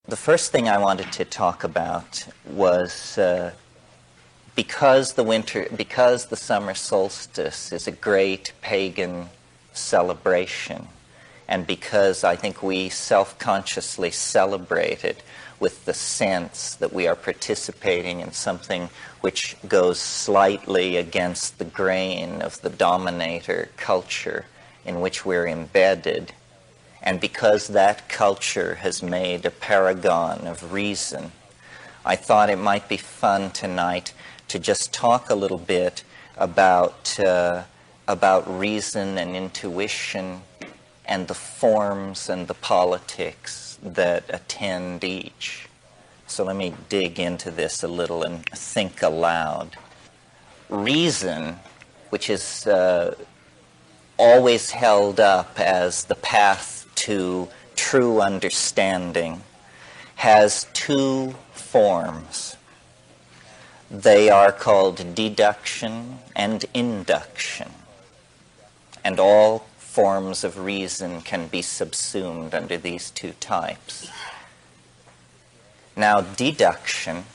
The first thing I wanted to talk about was because the summer solstice is a great pagan celebration, and because I think we self-consciously celebrate it with the sense that we are participating in something which goes slightly against the grain of the dominator culture in which we're embedded, and because that culture has made a paragon of reason, I thought it might be fun tonight to just talk a little bit about reason and intuition and the forms and the politics that attend each. So let me dig into this a little and think aloud. Reason, which is always held up as the path to true understanding, has two forms. They are called deduction and induction, and all forms of reason can be subsumed under these two types. Now, deduction,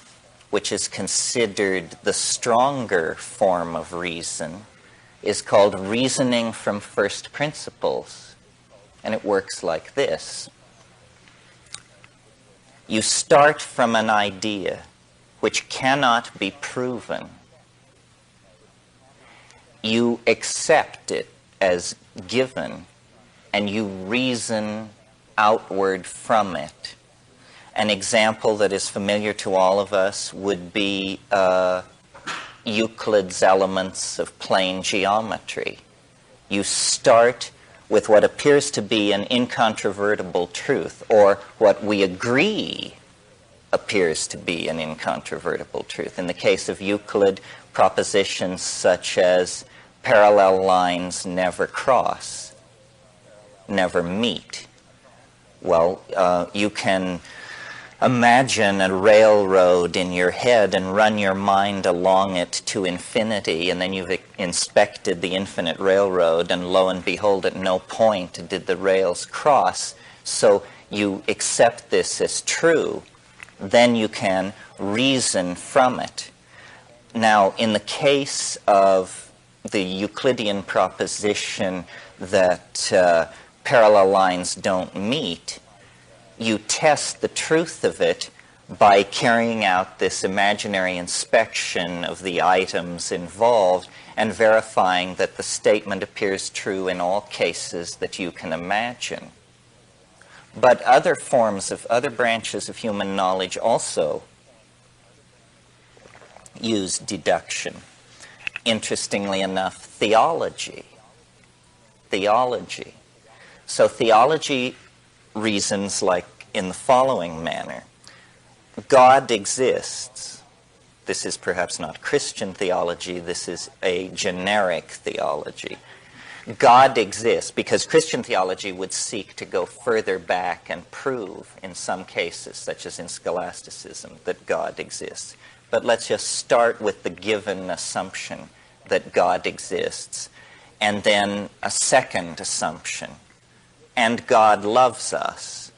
which is considered the stronger form of reason, is called reasoning from first principles, and it works like this. You start from an idea which cannot be proven. You accept it as given, and you reason outward from it. An example that is familiar to all of us would be Euclid's elements of plane geometry. You start with what appears to be an incontrovertible truth, or what we agree appears to be an incontrovertible truth. In the case of Euclid, propositions such as parallel lines never cross, never meet. Well, you can imagine a railroad in your head and run your mind along it to infinity, and then you've inspected the infinite railroad, and lo and behold, at no point did the rails cross. So you accept this as true. Then you can reason from it. Now, in the case of the Euclidean proposition that parallel lines don't meet, you test the truth of it by carrying out this imaginary inspection of the items involved and verifying that the statement appears true in all cases that you can imagine. But other branches of human knowledge also use deduction. Interestingly enough, theology. So theology reasons like in the following manner. God exists. This is perhaps not Christian theology, this is a generic theology. God exists, because Christian theology would seek to go further back and prove, in some cases, such as in scholasticism, that God exists. But let's just start with the given assumption that God exists, and then a second assumption, and God loves us.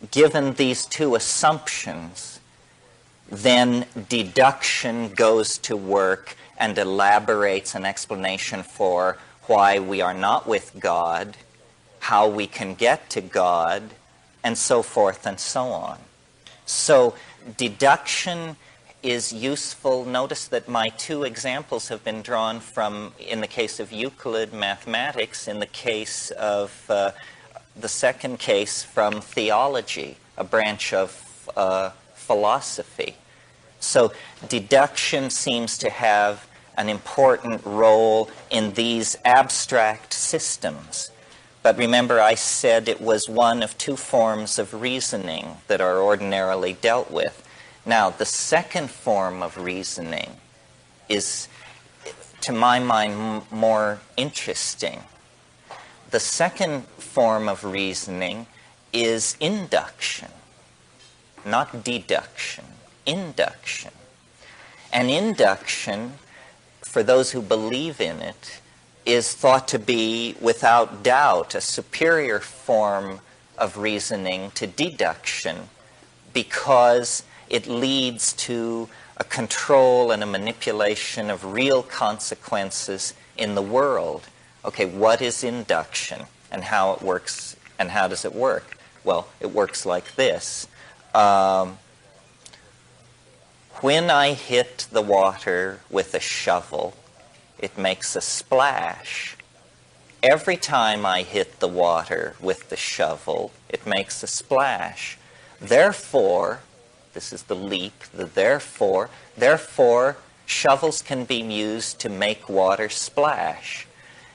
Given these two assumptions, then deduction goes to work and elaborates an explanation for why we are not with God, how we can get to God, and so forth and so on. So deduction is useful. Notice that my two examples have been drawn from, in the case of Euclid, mathematics, in the case of the second case from theology, a branch of philosophy. So deduction seems to have an important role in these abstract systems. But remember, I said it was one of two forms of reasoning that are ordinarily dealt with. Now, the second form of reasoning is, to my mind, more interesting. The second form of reasoning is induction, not deduction, induction. And induction, for those who believe in it, is thought to be, without doubt, a superior form of reasoning to deduction, because it leads to a control and a manipulation of real consequences in the world. Okay, what is induction and how it works and how does it work? Well, it works like this. When I hit the water with a shovel, it makes a splash. Every time I hit the water with the shovel, it makes a splash. Therefore, this is the leap, the therefore, shovels can be used to make water splash.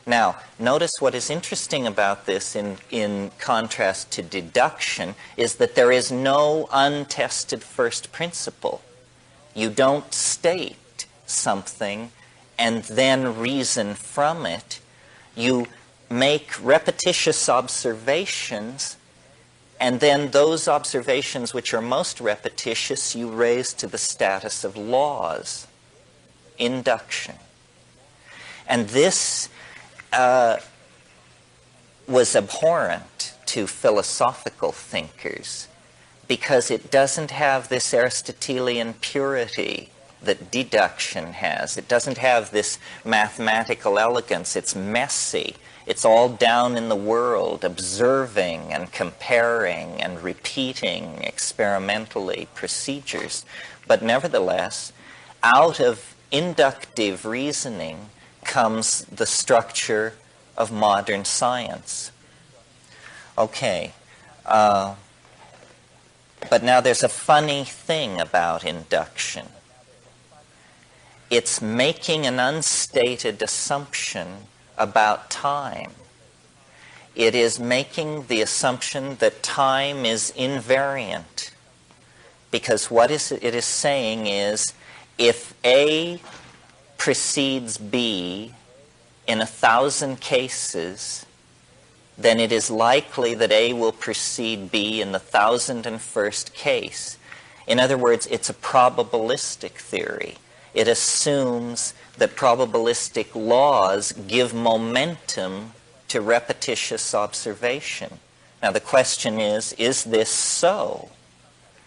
Now, notice what is interesting about this in contrast to deduction is that there is no untested first principle. You don't state something and then reason from it. You make repetitious observations, and then those observations which are most repetitious you raise to the status of laws. Induction. And this was abhorrent to philosophical thinkers because it doesn't have this Aristotelian purity that deduction has. It doesn't have this mathematical elegance. It's messy. It's all down in the world, observing and comparing and repeating experimentally procedures. But nevertheless, out of inductive reasoning comes the structure of modern science. Okay. But now there's a funny thing about induction. It's making an unstated assumption about time. It is making the assumption that time is invariant. Because what it is saying is, if A precedes B in 1,000 cases, then it is likely that A will precede B in the 1,001st case. In other words, it's a probabilistic theory. It assumes that probabilistic laws give momentum to repetitious observation. Now the question is this so?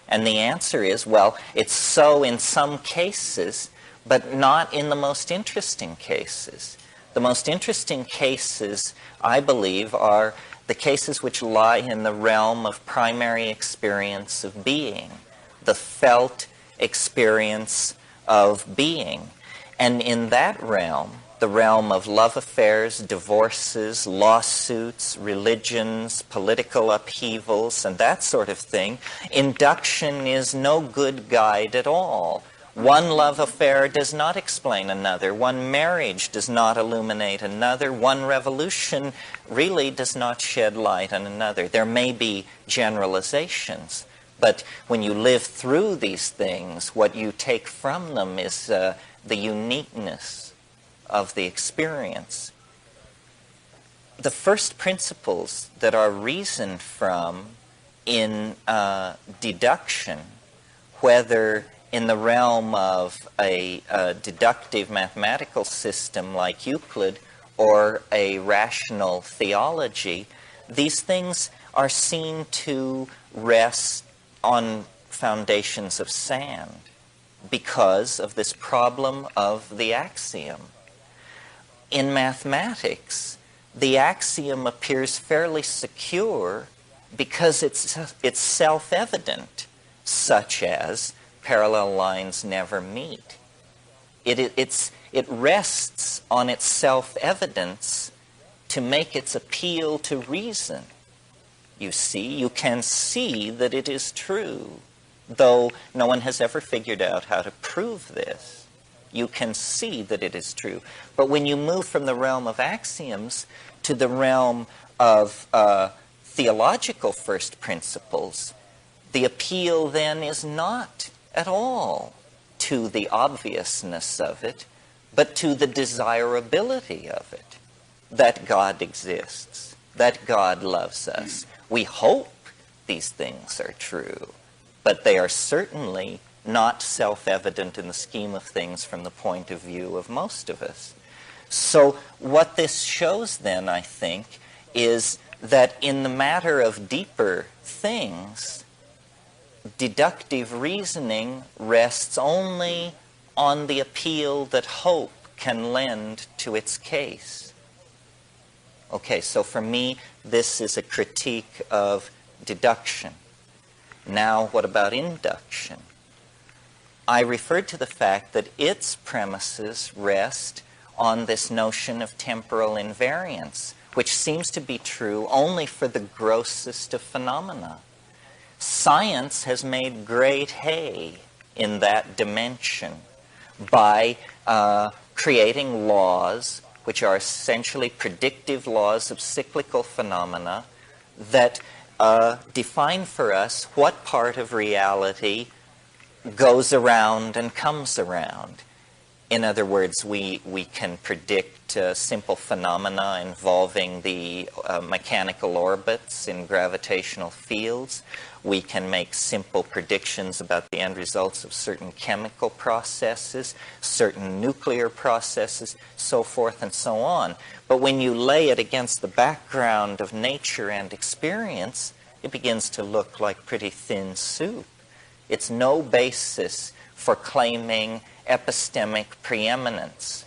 And the answer is, well, it's so in some cases, but not in the most interesting cases. The most interesting cases, I believe, are the cases which lie in the realm of primary experience of being, the felt experience of being. And in that realm, the realm of love affairs, divorces, lawsuits, religions, political upheavals, and that sort of thing, induction is no good guide at all. One love affair does not explain another. One marriage does not illuminate another. One revolution really does not shed light on another. There may be generalizations, but when you live through these things, what you take from them is the uniqueness of the experience. The first principles that are reasoned from in deduction, whether in the realm of a deductive mathematical system like Euclid or a rational theology, these things are seen to rest on foundations of sand because of this problem of the axiom. In mathematics, the axiom appears fairly secure because it's self-evident, such as parallel lines never meet. It rests on its self-evidence to make its appeal to reason. You see, you can see that it is true, though no one has ever figured out how to prove this. You can see that it is true. But when you move from the realm of axioms to the realm of theological first principles, the appeal then is not at all to the obviousness of it, but to the desirability of it, that God exists, that God loves us. We hope these things are true, but they are certainly not self-evident in the scheme of things from the point of view of most of us. So what this shows then, I think, is that in the matter of deeper things, deductive reasoning rests only on the appeal that hope can lend to its case. Okay, so for me, this is a critique of deduction. Now, what about induction? I referred to the fact that its premises rest on this notion of temporal invariance, which seems to be true only for the grossest of phenomena. Science has made great hay in that dimension by creating laws which are essentially predictive laws of cyclical phenomena that define for us what part of reality goes around and comes around. In other words, we can predict simple phenomena involving the mechanical orbits in gravitational fields. We can make simple predictions about the end results of certain chemical processes, certain nuclear processes, so forth and so on. But when you lay it against the background of nature and experience, it begins to look like pretty thin soup. It's no basis for claiming epistemic preeminence.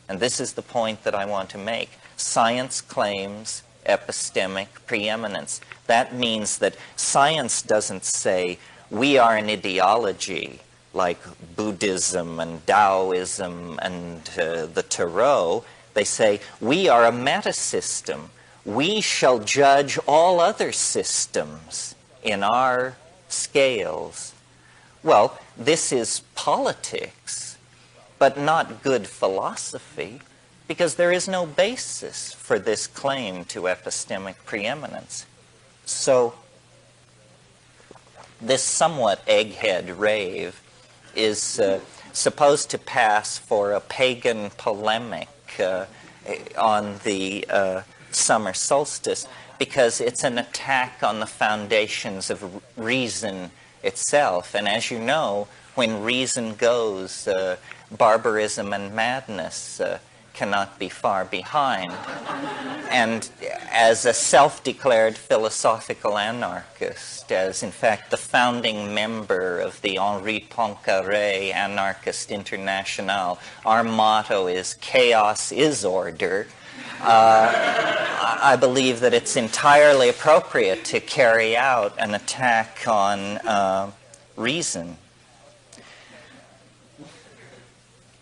And this is the point that I want to make. Science claims epistemic preeminence. That means that science doesn't say we are an ideology like Buddhism and Taoism and the Tarot. They say we are a metasystem. We shall judge all other systems in our scales. Well, this is politics, but not good philosophy, because there is no basis for this claim to epistemic preeminence. So, this somewhat egghead rave is supposed to pass for a pagan polemic on the Summer Solstice, because it's an attack on the foundations of reason itself. And as you know, when reason goes, barbarism and madness cannot be far behind. And as a self-declared philosophical anarchist, as in fact the founding member of the Henri Poincaré Anarchist International, our motto is chaos is order. I believe that it's entirely appropriate to carry out an attack on reason.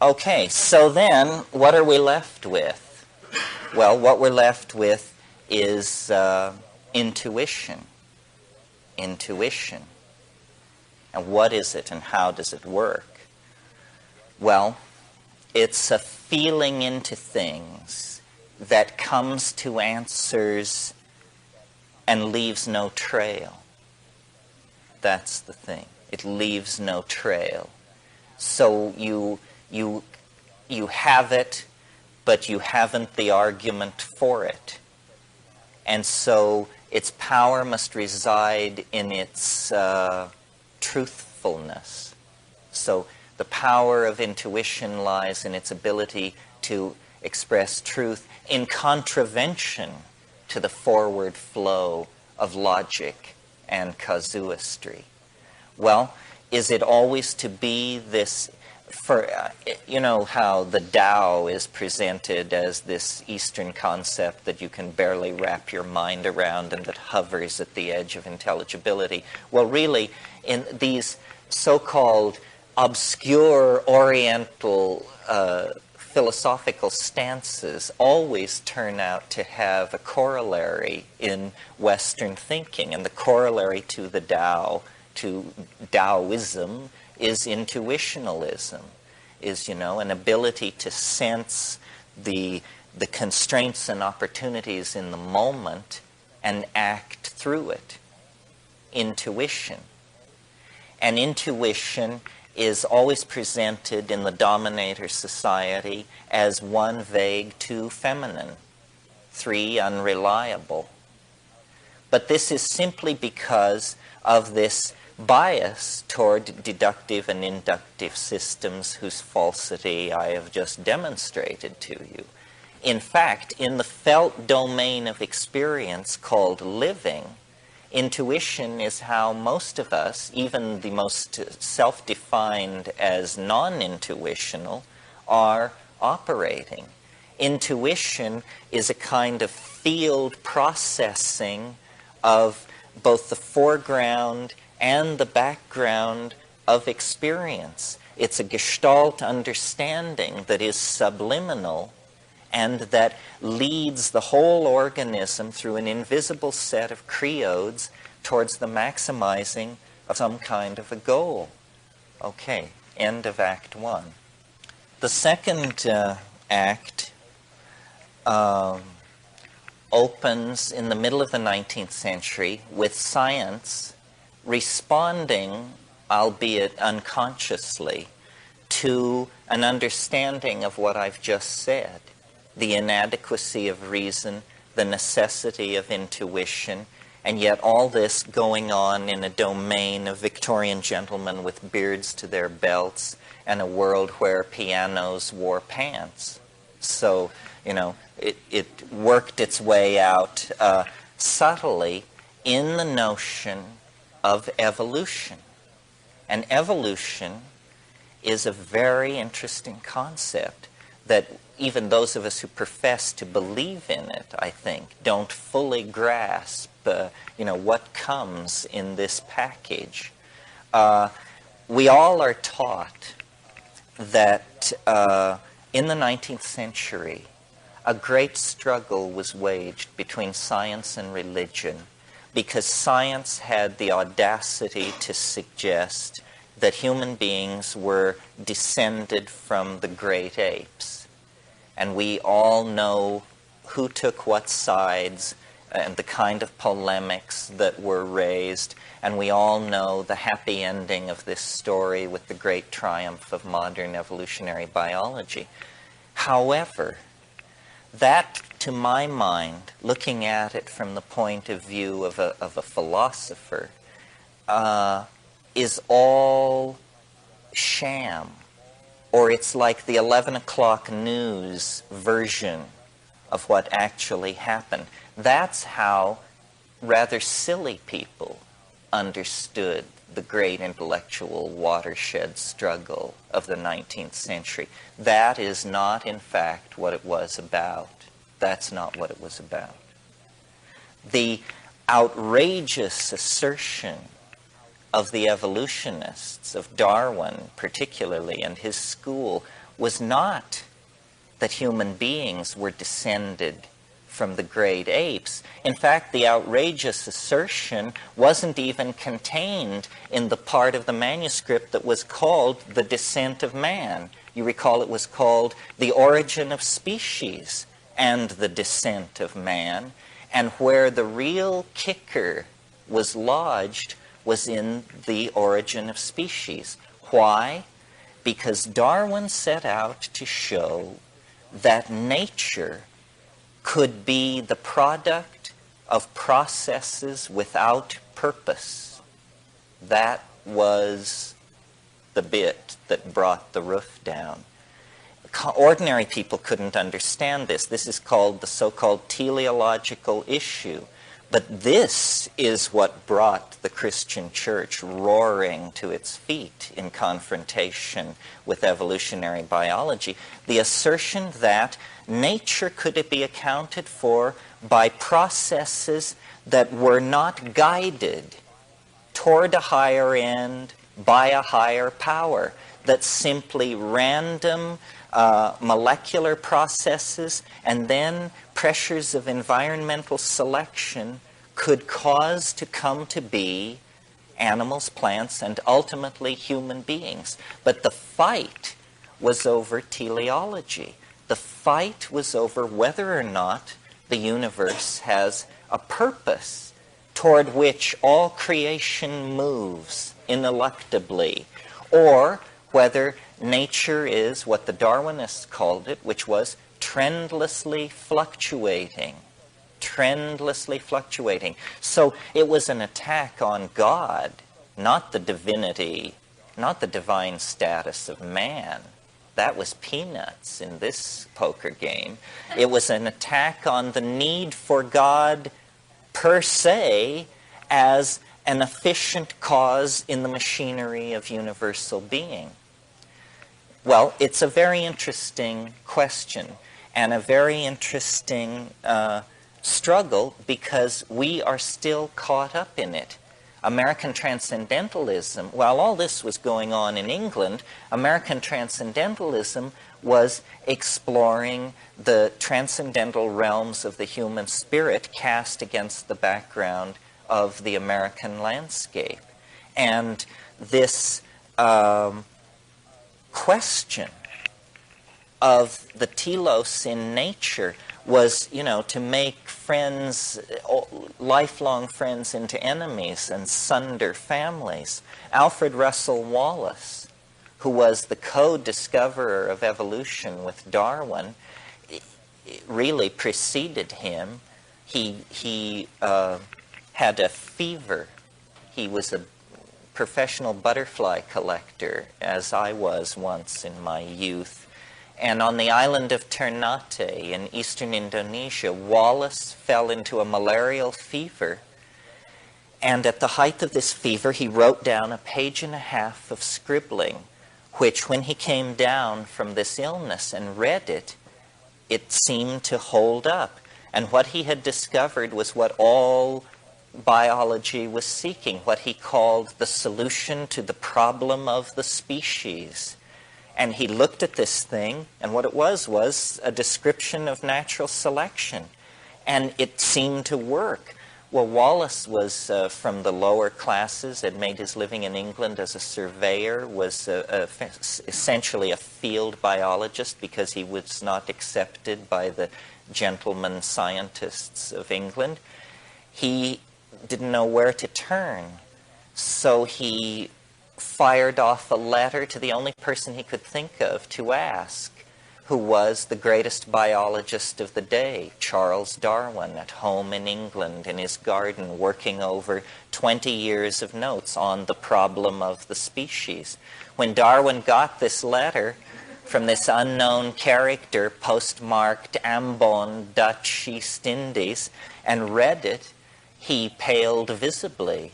Okay, so then what are we left with? Well, what we're left with is intuition. Intuition. And what is it and how does it work? Well, it's a feeling into things that comes to answers and leaves no trail. That's the thing. It leaves no trail. So you have it, but you haven't the argument for it. And so its power must reside in its truthfulness. So the power of intuition lies in its ability to express truth in contravention to the forward flow of logic and casuistry. Well, is it always to be this, you know how the Tao is presented as this Eastern concept that you can barely wrap your mind around and that hovers at the edge of intelligibility? Well, really, in these so-called obscure Oriental philosophical stances always turn out to have a corollary in Western thinking. And the corollary to the Tao, to Taoism, is intuitionalism, is, you know, an ability to sense the constraints and opportunities in the moment and act through it. Intuition. And intuition is always presented in the dominator society as 1 vague, 2 feminine, 3 unreliable. But this is simply because of this bias toward deductive and inductive systems whose falsity I have just demonstrated to you. In fact, in the felt domain of experience called living, Intuition is how most of us, even the most self-defined as non-intuitional, are operating. Intuition is a kind of field processing of both the foreground and the background of experience. It's a gestalt understanding that is subliminal and that leads the whole organism through an invisible set of creodes towards the maximizing of some kind of a goal. Okay, end of Act 1. The second act opens in the middle of the 19th century with science responding, albeit unconsciously, to an understanding of what I've just said. The inadequacy of reason, the necessity of intuition, and yet all this going on in a domain of Victorian gentlemen with beards to their belts and a world where pianos wore pants. So, you know, it worked its way out subtly in the notion of evolution. And evolution is a very interesting concept that even those of us who profess to believe in it, I think, don't fully grasp, what comes in this package. We all are taught that in the 19th century, a great struggle was waged between science and religion because science had the audacity to suggest that human beings were descended from the great apes. And we all know who took what sides and the kind of polemics that were raised. And we all know the happy ending of this story with the great triumph of modern evolutionary biology. However, that, to my mind, looking at it from the point of view of a philosopher, is all sham. Or it's like the 11 o'clock news version of what actually happened. That's how rather silly people understood the great intellectual watershed struggle of the 19th century. That is not, in fact, what it was about. That's not what it was about. The outrageous assertion of the evolutionists, of Darwin particularly, and his school, was not that human beings were descended from the great apes. In fact, the outrageous assertion wasn't even contained in the part of the manuscript that was called The Descent of Man. You recall it was called The Origin of Species and the Descent of Man, and where the real kicker was lodged was in The Origin of Species. Why? Because Darwin set out to show that nature could be the product of processes without purpose. That was the bit that brought the roof down. Ordinary people couldn't understand this. This is called the so-called teleological issue. But this is what brought the Christian church roaring to its feet in confrontation with evolutionary biology. The assertion that nature could be accounted for by processes that were not guided toward a higher end by a higher power, that simply random molecular processes and then pressures of environmental selection could cause to come to be animals, plants, and ultimately human beings. But the fight was over teleology. The fight was over whether or not the universe has a purpose toward which all creation moves ineluctably, or whether nature is what the Darwinists called it, which was trendlessly fluctuating. Trendlessly fluctuating. So it was an attack on God, not the divinity, not the divine status of man. That was peanuts in this poker game. It was an attack on the need for God per se as an efficient cause in the machinery of universal being? Well, it's a very interesting question and a very interesting struggle, because we are still caught up in it. American transcendentalism, while all this was going on in England, American transcendentalism was exploring the transcendental realms of the human spirit cast against the background of the American landscape. And this question of the telos in nature was, to make friends, lifelong friends, into enemies and sunder families. Alfred Russel Wallace, who was the co-discoverer of evolution with Darwin, really preceded him. He had a fever. He was a professional butterfly collector, as I was once in my youth. And on the island of Ternate in eastern Indonesia, Wallace fell into a malarial fever. And at the height of this fever, he wrote down 1.5 pages of scribbling, which, when he came down from this illness and read it, it seemed to hold up. And what he had discovered was what all biology was seeking, what he called the solution to the problem of the species. And he looked at this thing, and what it was a description of natural selection. And it seemed to work. Well, Wallace was from the lower classes, had made his living in England as a surveyor, was essentially a field biologist because he was not accepted by the gentleman scientists of England. He didn't know where to turn, so he fired off a letter to the only person he could think of to ask, who was the greatest biologist of the day, Charles Darwin, at home in England in his garden, working over 20 years of notes on the problem of the species. When Darwin got this letter from this unknown character, postmarked Ambon, Dutch East Indies, and read it, he paled visibly.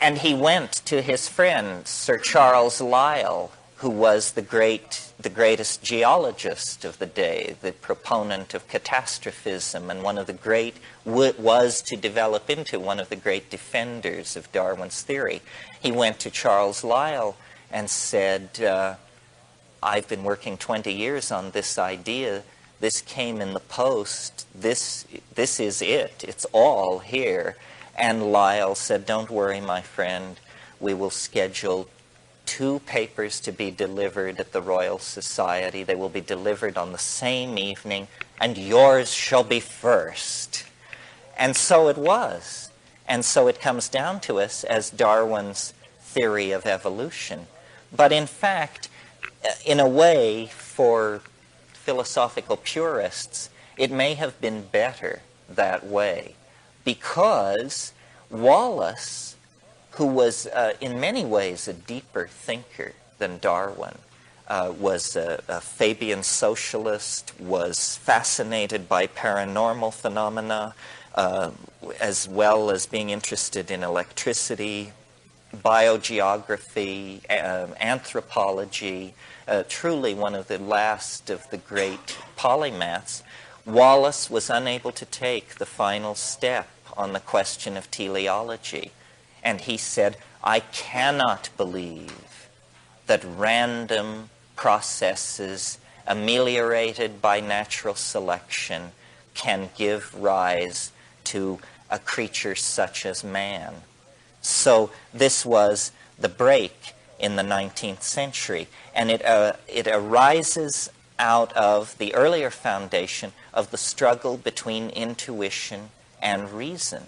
And he went to his friend, Sir Charles Lyell, who was the greatest geologist of the day, the proponent of catastrophism, and was to develop into one of the great defenders of Darwin's theory. He went to Charles Lyell and said, I've been working 20 years on this idea. This came in the post. This is it. It's all here. And Lyell said, don't worry, my friend. We will schedule 2 papers to be delivered at the Royal Society. They will be delivered on the same evening, and yours shall be first. And so it was. And so it comes down to us as Darwin's theory of evolution. But in fact, in a way, for philosophical purists, it may have been better that way, because Wallace, who was in many ways a deeper thinker than Darwin, was a Fabian socialist, was fascinated by paranormal phenomena, as well as being interested in electricity, biogeography, anthropology, truly one of the last of the great polymaths. Wallace was unable to take the final step on the question of teleology. And he said, I cannot believe that random processes ameliorated by natural selection can give rise to a creature such as man. So this was the break in the 19th century. And it arises out of the earlier foundation of the struggle between intuition and reason.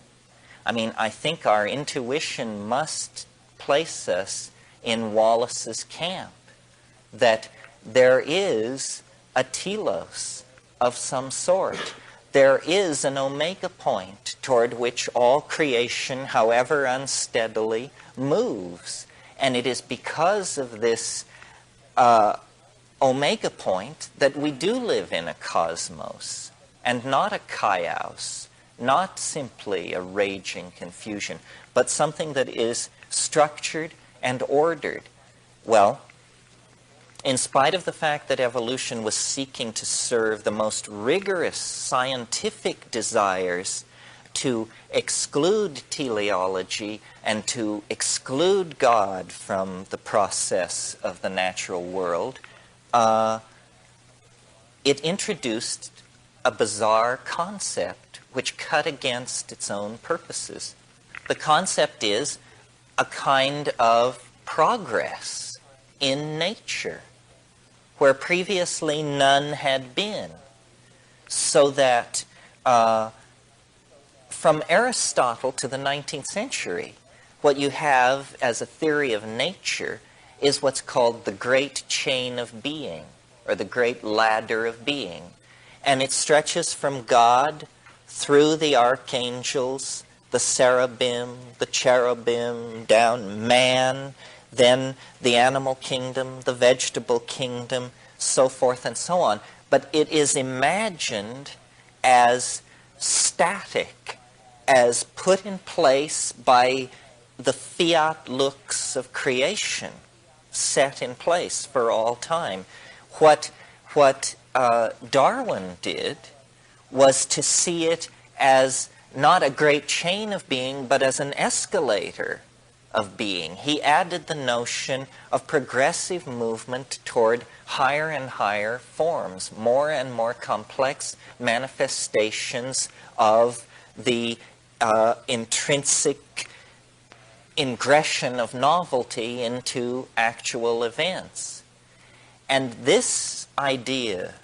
I mean, I think our intuition must place us in Wallace's camp, that there is a telos of some sort. There is an omega point toward which all creation, however unsteadily, moves. And it is because of this omega point that we do live in a cosmos and not a chaos, not simply a raging confusion, but something that is structured and ordered. Well, in spite of the fact that evolution was seeking to serve the most rigorous scientific desires to exclude teleology and to exclude God from the process of the natural world, it introduced a bizarre concept which cut against its own purposes. The concept is a kind of progress in nature where previously none had been, so that from Aristotle to the 19th century, what you have as a theory of nature is what's called the great chain of being, or the great ladder of being. And it stretches from God through the archangels, the the cherubim, down man, then the animal kingdom, the vegetable kingdom, so forth and so on. But it is imagined as static, as put in place by the fiat lux of creation, set in place for all time. What Darwin did was to see it as not a great chain of being, but as an escalator of being. He added the notion of progressive movement toward higher and higher forms, more and more complex manifestations of the intrinsic ingression of novelty into actual events. And this idea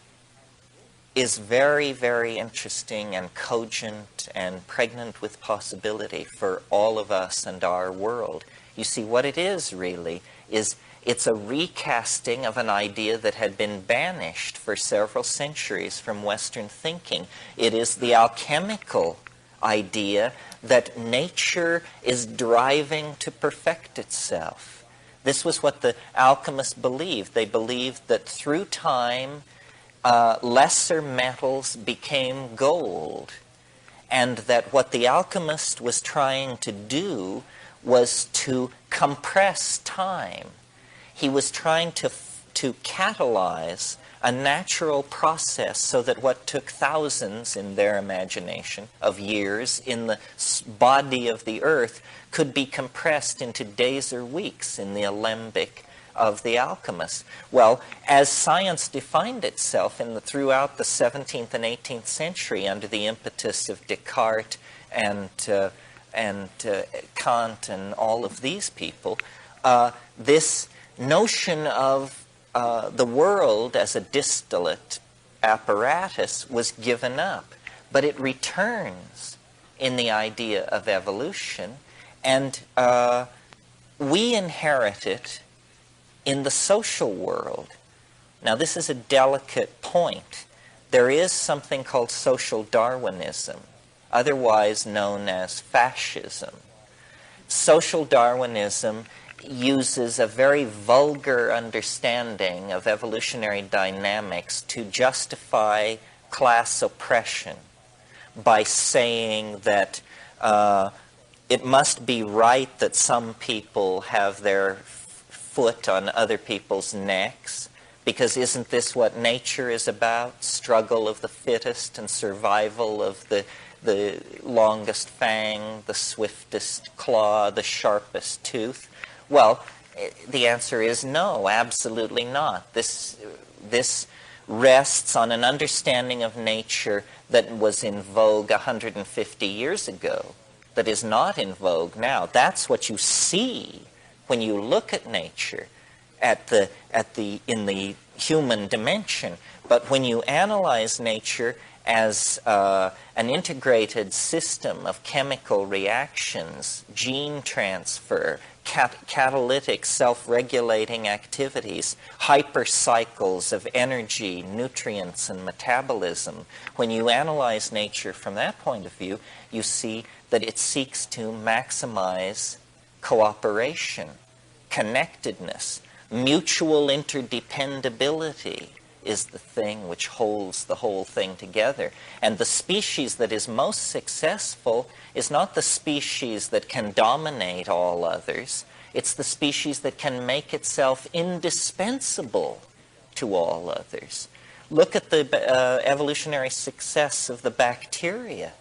is very, very interesting and cogent and pregnant with possibility for all of us and our world. You see, what it is really is it's a recasting of an idea that had been banished for several centuries from Western thinking. It is the alchemical idea that nature is driving to perfect itself. This was what the alchemists believed. They believed that through time, lesser metals became gold, and that what the alchemist was trying to do was to compress time. He was trying to catalyze a natural process so that what took thousands, in their imagination, of years in the body of the earth could be compressed into days or weeks in the alembic of the alchemists. Well, as science defined itself throughout the 17th and 18th century under the impetus of Descartes and Kant and all of these people, this notion of the world as a distillate apparatus was given up. But it returns in the idea of evolution, and we inherit it in the social world. Now, this is a delicate point. There is something called social Darwinism, otherwise known as fascism. Social Darwinism uses a very vulgar understanding of evolutionary dynamics to justify class oppression by saying that it must be right that some people have their foot on other people's necks, because isn't this what nature is about? Struggle of the fittest and survival of the longest fang, the swiftest claw, the sharpest tooth. Well, the answer is no, absolutely not. This rests on an understanding of nature that was in vogue 150 years ago, that is not in vogue now. That's what you see when you look at nature in the human dimension. But when you analyze nature as an integrated system of chemical reactions, gene transfer, catalytic self-regulating activities, hypercycles of energy, nutrients, and metabolism, when you analyze nature from that point of view, you see that it seeks to maximize cooperation, connectedness, mutual interdependability, is the thing which holds the whole thing together. And the species that is most successful is not the species that can dominate all others. It's the species that can make itself indispensable to all others. Look at the evolutionary success of the bacteria.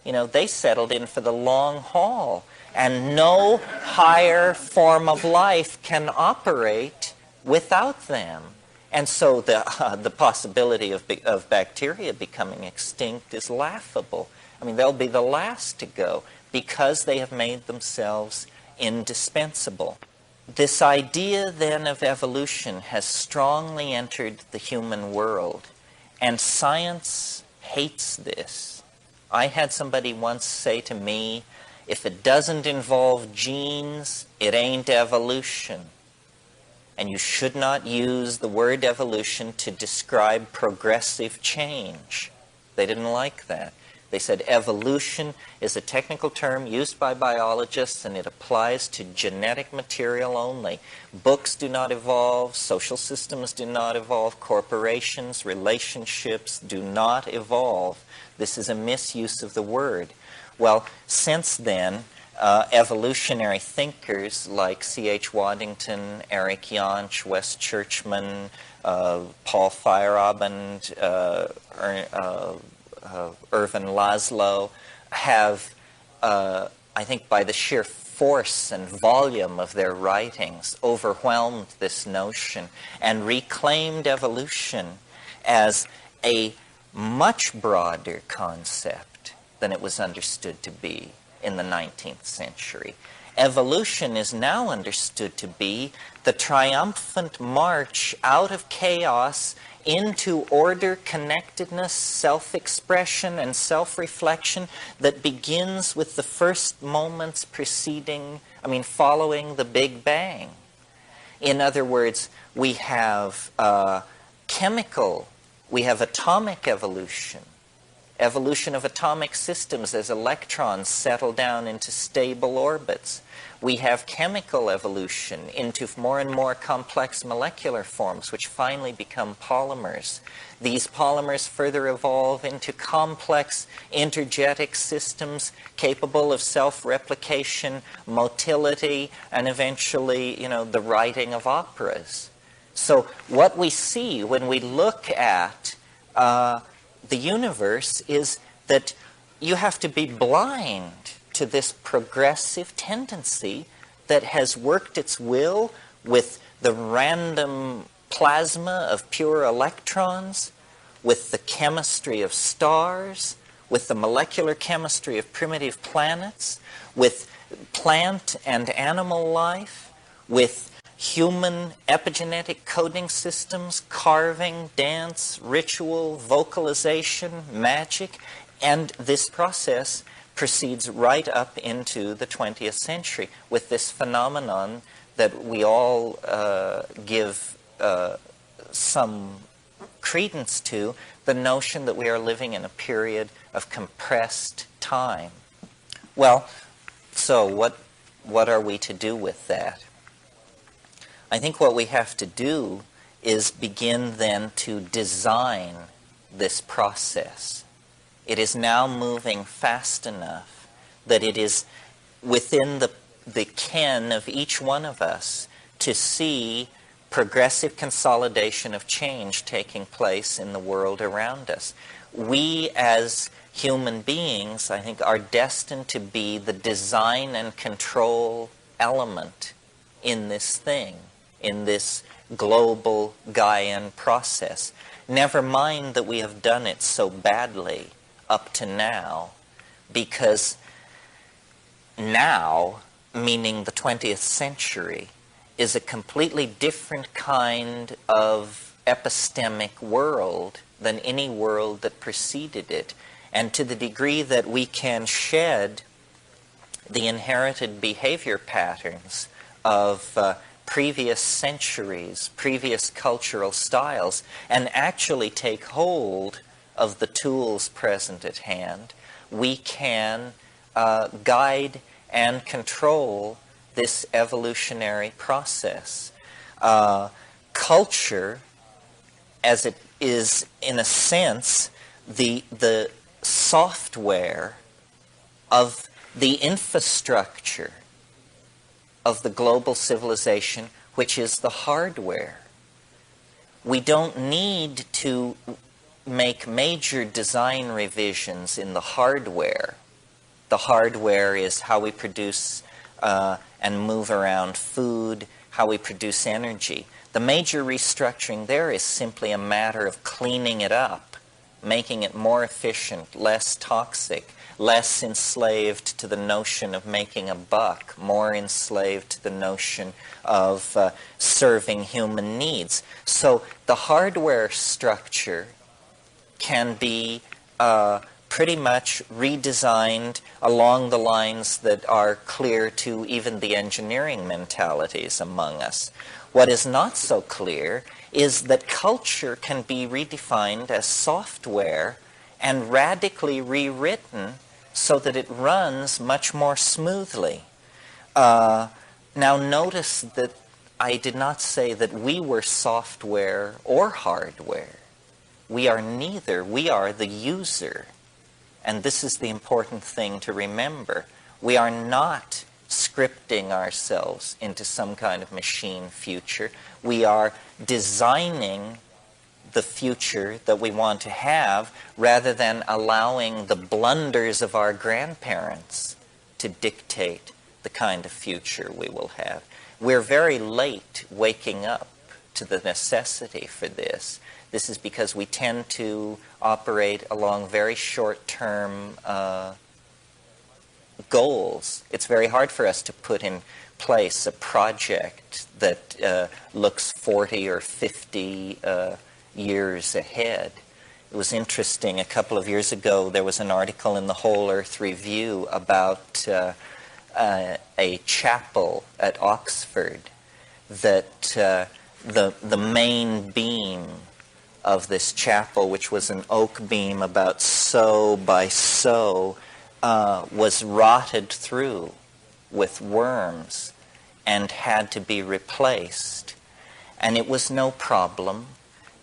You know, they settled in for the long haul, and no higher form of life can operate without them. And so the possibility of bacteria becoming extinct is laughable. I mean, they'll be the last to go because they have made themselves indispensable. This idea then of evolution has strongly entered the human world, and science hates this. I had somebody once say to me, if it doesn't involve genes, it ain't evolution. And you should not use the word evolution to describe progressive change. They didn't like that. They said evolution is a technical term used by biologists, and it applies to genetic material only. Books do not evolve, social systems do not evolve, corporations, relationships do not evolve. This is a misuse of the word. Well, since then, evolutionary thinkers like C.H. Waddington, Eric Jantsch, Wes Churchman, Paul Feyerabend, Irvin Laszlo have, I think by the sheer force and volume of their writings, overwhelmed this notion and reclaimed evolution as a much broader concept than it was understood to be in the 19th century. Evolution is now understood to be the triumphant march out of chaos into order, connectedness, self-expression, and self-reflection that begins with the first moments following the Big Bang. In other words, we have we have atomic evolution, evolution of atomic systems as electrons settle down into stable orbits. We have chemical evolution into more and more complex molecular forms, which finally become polymers. These polymers further evolve into complex intergetic systems capable of self-replication, motility, and eventually, the writing of operas. So what we see when we look at the universe is that you have to be blind to this progressive tendency that has worked its will with the random plasma of pure electrons, with the chemistry of stars, with the molecular chemistry of primitive planets, with plant and animal life, with human epigenetic coding systems, carving, dance, ritual, vocalization, magic, and this process proceeds right up into the 20th century with this phenomenon that we all give some credence to, the notion that we are living in a period of compressed time. Well, so what are we to do with that? I think what we have to do is begin then to design this process. It is now moving fast enough that it is within the ken of each one of us to see progressive consolidation of change taking place in the world around us. We as human beings, I think, are destined to be the design and control element in this thing, in this global Gaian process. Never mind that we have done it so badly up to now, because now, meaning the 20th century, is a completely different kind of epistemic world than any world that preceded it. And to the degree that we can shed the inherited behavior patterns of previous centuries, previous cultural styles, and actually take hold of the tools present at hand, we can guide and control this evolutionary process. Culture as it is, in a sense, the software of the infrastructure of the global civilization, which is the hardware. We don't need to make major design revisions in the hardware. The hardware is how we produce and move around food, how we produce energy. The major restructuring there is simply a matter of cleaning it up, making it more efficient, less toxic, less enslaved to the notion of making a buck, more enslaved to the notion of serving human needs. So the hardware structure can be pretty much redesigned along the lines that are clear to even the engineering mentalities among us. What is not so clear is that culture can be redefined as software and radically rewritten so that it runs much more smoothly. Now notice that I did not say that we were software or hardware. We are neither. We are the user. And this is the important thing to remember. We are not scripting ourselves into some kind of machine future. We are designing the future that we want to have rather than allowing the blunders of our grandparents to dictate the kind of future we will have. We're very late waking up to the necessity for this. This is because we tend to operate along very short-term goals. It's very hard for us to put in place a project that looks 40 or 50 years ahead. It was interesting, a couple of years ago there was an article in the Whole Earth Review about a chapel at Oxford that the main beam of this chapel, which was an oak beam about so by so, was rotted through with worms and had to be replaced. And it was no problem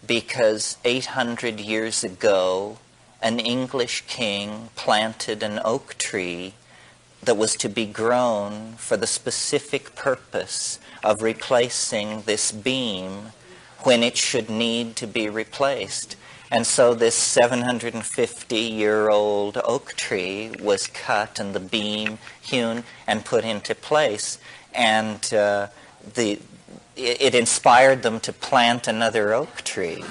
because 800 years ago an English king planted an oak tree that was to be grown for the specific purpose of replacing this beam when it should need to be replaced. And so this 750-year-old oak tree was cut and the beam hewn and put into place. And it inspired them to plant another oak tree,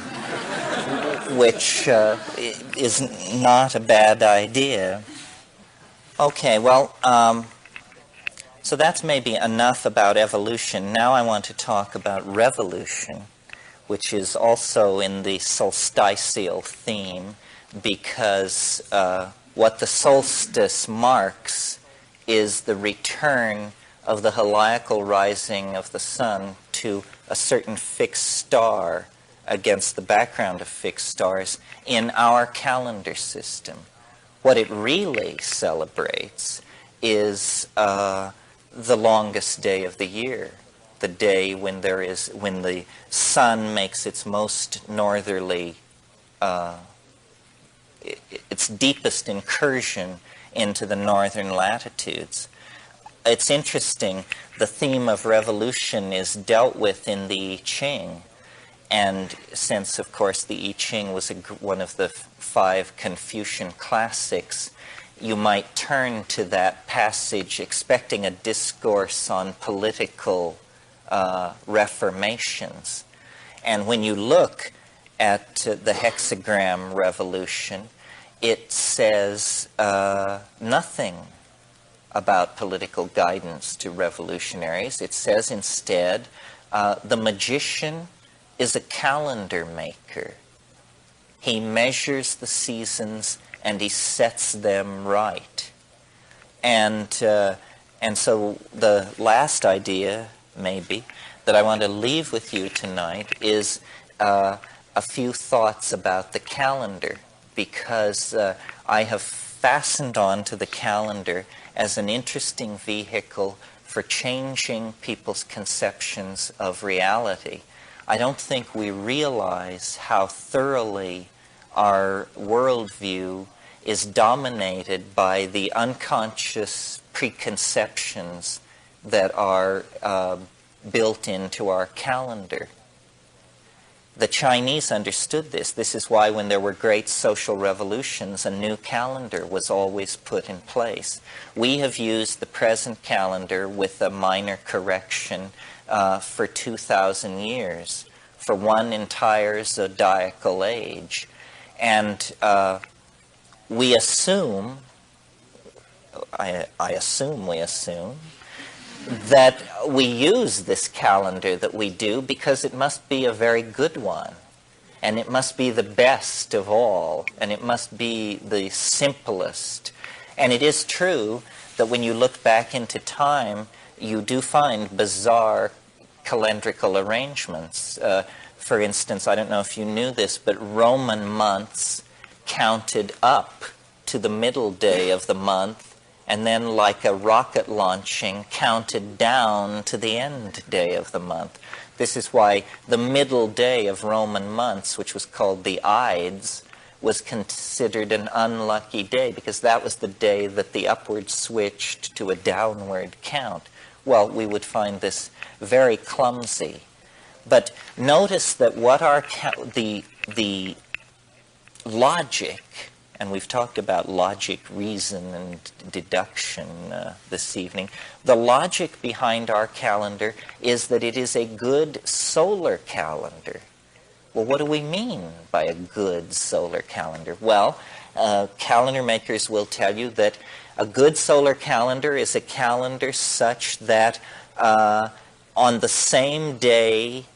which is not a bad idea. Okay, well, so that's maybe enough about evolution. Now I want to talk about revolution, which is also in the solsticial theme, because what the solstice marks is the return of the heliacal rising of the sun to a certain fixed star against the background of fixed stars in our calendar system. What it really celebrates is the longest day of the year, the day when the sun makes its most northerly, its deepest incursion into the northern latitudes. It's interesting, the theme of revolution is dealt with in the I Ching, and since, of course, the I Ching was one of the 5 Confucian classics, you might turn to that passage expecting a discourse on political reformations. And when you look at the hexagram revolution, it says nothing about political guidance to revolutionaries. It says instead, the magician is a calendar maker. He measures the seasons and he sets them right. And so the last idea, maybe, that I want to leave with you tonight is a few thoughts about the calendar, because I have fastened on to the calendar as an interesting vehicle for changing people's conceptions of reality. I don't think we realize how thoroughly our worldview is dominated by the unconscious preconceptions that are built into our calendar. The Chinese understood this. This is why when there were great social revolutions, a new calendar was always put in place. We have used the present calendar with a minor correction for 2,000 years, for one entire zodiacal age. And we assume, I assume we assume, that we use this calendar that we do because it must be a very good one, and it must be the best of all, and it must be the simplest. And it is true that when you look back into time, you do find bizarre calendrical arrangements. For instance, I don't know if you knew this, but Roman months counted up to the middle day of the month, and then, like a rocket launching, counted down to the end day of the month. This is why the middle day of Roman months, which was called the Ides, was considered an unlucky day, because that was the day that the upward switched to a downward count. Well, we would find this very clumsy. But notice that what the logic, and we've talked about logic, reason, and deduction this evening. The logic behind our calendar is that it is a good solar calendar. Well, what do we mean by a good solar calendar? Well, calendar makers will tell you that a good solar calendar is a calendar such that on the same day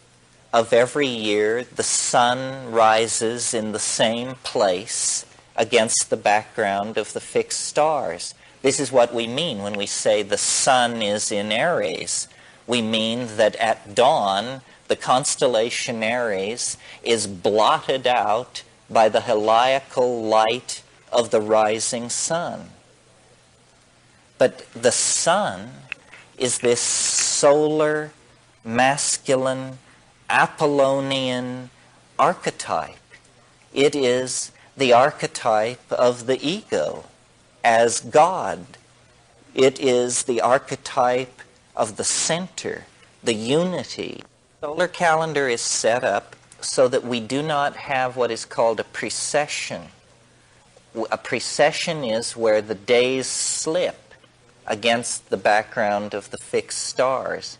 of every year, the sun rises in the same place against the background of the fixed stars. This is what we mean when we say the sun is in Aries. We mean that at dawn, the constellation Aries is blotted out by the heliacal light of the rising sun. But the sun is this solar, masculine, Apollonian archetype. It is the archetype of the ego as God. It is the archetype of the center, the unity. The solar calendar is set up so that we do not have what is called a precession. A precession is where the days slip against the background of the fixed stars.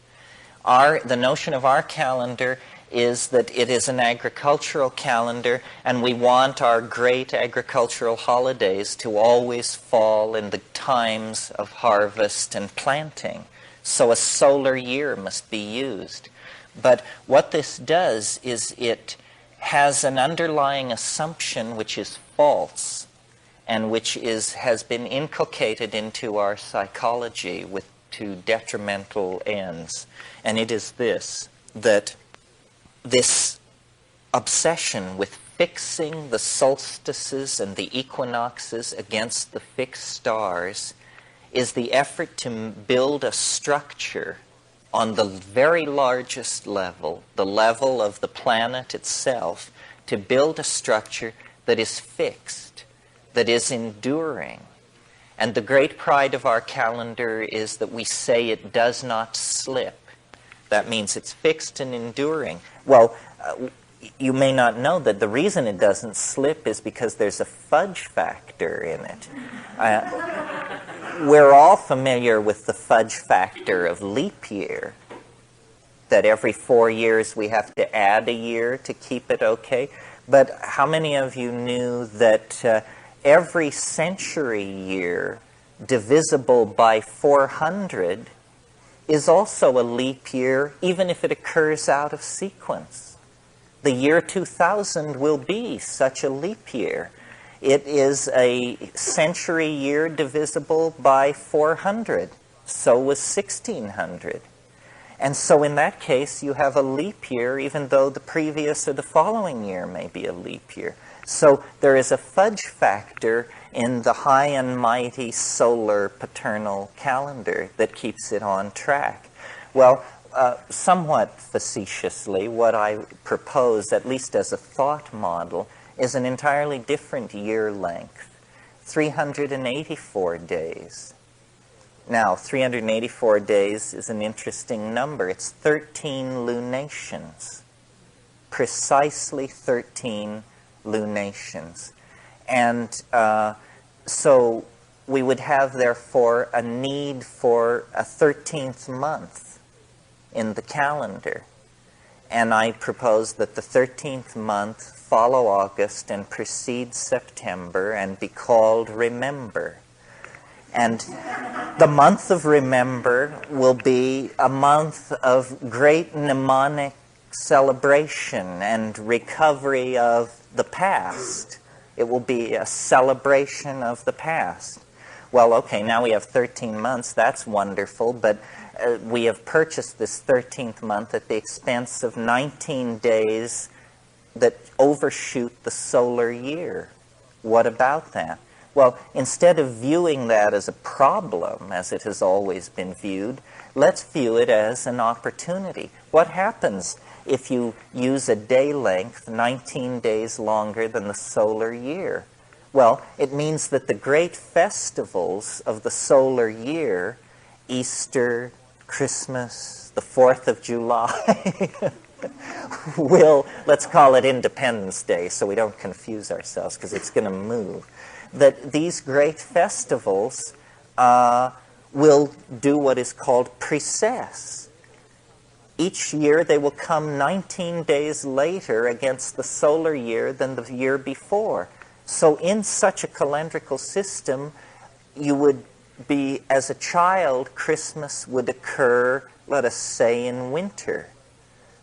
The notion of our calendar is that it is an agricultural calendar, and we want our great agricultural holidays to always fall in the times of harvest and planting. So a solar year must be used. But what this does is it has an underlying assumption which is false, and which has been inculcated into our psychology to detrimental ends. And it is this, that this obsession with fixing the solstices and the equinoxes against the fixed stars is the effort to build a structure on the very largest level, the level of the planet itself, to build a structure that is fixed, that is enduring. And the great pride of our calendar is that we say it does not slip. That means it's fixed and enduring. Well, you may not know that the reason it doesn't slip is because there's a fudge factor in it. We're all familiar with the fudge factor of leap year, that every 4 years we have to add a year to keep it okay. But how many of you knew that every century year divisible by 400 is also a leap year, even if it occurs out of sequence? The year 2000 will be such a leap year. It is a century year divisible by 400. So was 1600. And so in that case, you have a leap year, even though the previous or the following year may be a leap year. So there is a fudge factor in the high and mighty solar paternal calendar that keeps it on track. Well, somewhat facetiously, what I propose, at least as a thought model, is an entirely different year length, 384 days. Now, 384 days is an interesting number. It's 13 lunations, precisely 13 lunations. And so we would have, therefore, a need for a 13th month in the calendar. And I propose that the 13th month follow August and precede September and be called Remember. And the month of Remember will be a month of great mnemonic celebration and recovery of the past. It will be a celebration of the past. Well, okay, now we have 13 months. That's wonderful, but we have purchased this 13th month at the expense of 19 days that overshoot the solar year. What about that? Well, instead of viewing that as a problem, as it has always been viewed, let's view it as an opportunity. What happens if you use a day length 19 days longer than the solar year? Well, it means that the great festivals of the solar year, Easter, Christmas, the 4th of July, will, let's call it Independence Day so we don't confuse ourselves because it's going to move, that these great festivals will do what is called precess. Each year they will come 19 days later against the solar year than the year before. So in such a calendrical system, you would be, as a child, Christmas would occur, let us say, in winter.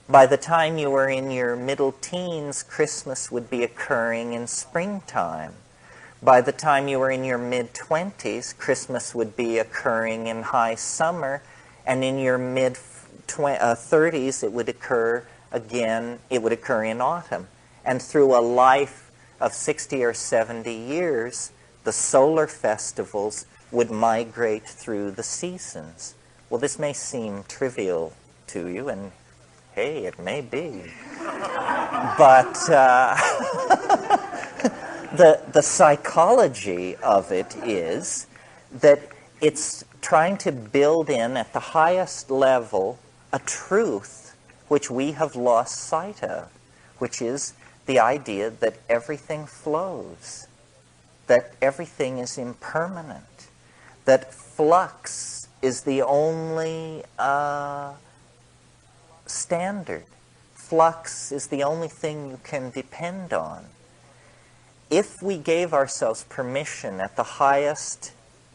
By the time you were in your middle teens, Christmas would be occurring in springtime. By the time you were in your mid-20s, Christmas would be occurring in high summer, and in your mid-30s, it would occur again, it would occur in autumn. And through a life of 60 or 70 years, the solar festivals would migrate through the seasons. Well, this may seem trivial to you, and hey, it may be. But the psychology of it is that it's trying to build in at the highest level a truth which we have lost sight of, which is the idea that everything flows, that everything is impermanent, that flux is the only standard. Flux is the only thing you can depend on. If we gave ourselves permission at the highest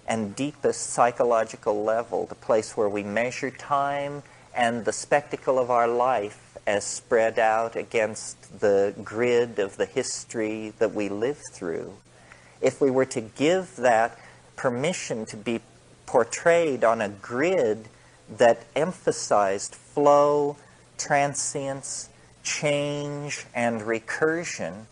and deepest psychological level, the place where we measure time and the spectacle of our life as spread out against the grid of the history that we live through, if we were to give that permission to be portrayed on a grid that emphasized flow, transience, change, and recursion,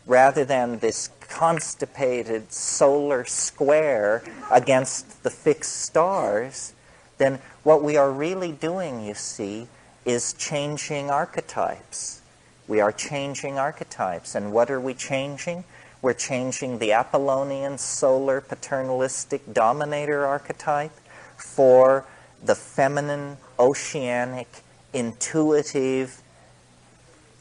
rather than this constipated solar square against the fixed stars, then what we are really doing, you see, is changing archetypes. We are changing archetypes. And what are we changing? We're changing the Apollonian solar paternalistic dominator archetype for the feminine, oceanic, intuitive,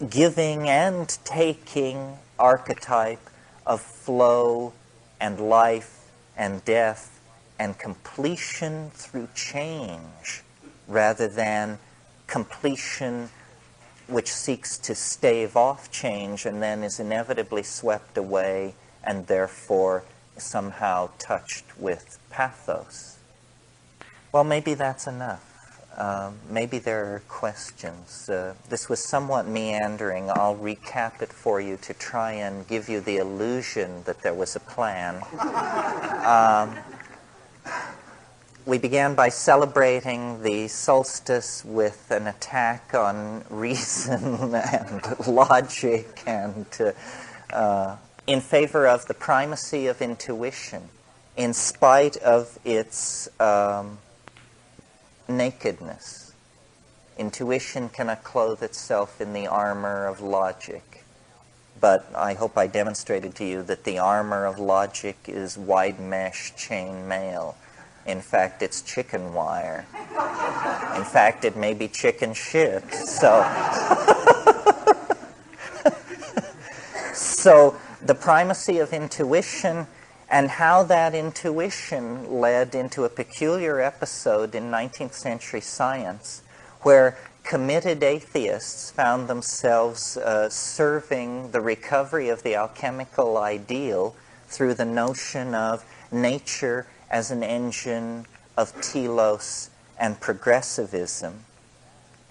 giving and taking archetype of flow and life and death and completion through change, rather than completion which seeks to stave off change and then is inevitably swept away and therefore somehow touched with pathos. Well, maybe that's enough. Maybe there are questions. This was somewhat meandering. I'll recap it for you to try and give you the illusion that there was a plan. We began by celebrating the solstice with an attack on reason and logic and in favor of the primacy of intuition in spite of its nakedness, Intuition cannot clothe itself in the armor of logic. But I hope I demonstrated to you that the armor of logic is wide mesh chain mail. In fact, it's chicken wire. In fact, it may be chicken shit. So the primacy of intuition and how that intuition led into a peculiar episode in 19th century science where committed atheists found themselves serving the recovery of the alchemical ideal through the notion of nature as an engine of telos and progressivism.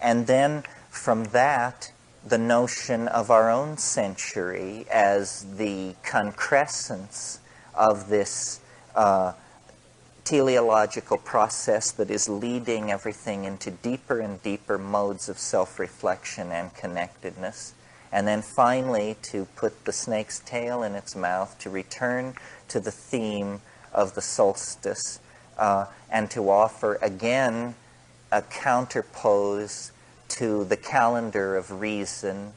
And then from that, the notion of our own century as the concrescence of this teleological process that is leading everything into deeper and deeper modes of self-reflection and connectedness. And then finally, to put the snake's tail in its mouth, to return to the theme of the solstice, and to offer again a counterpose to the calendar of reason,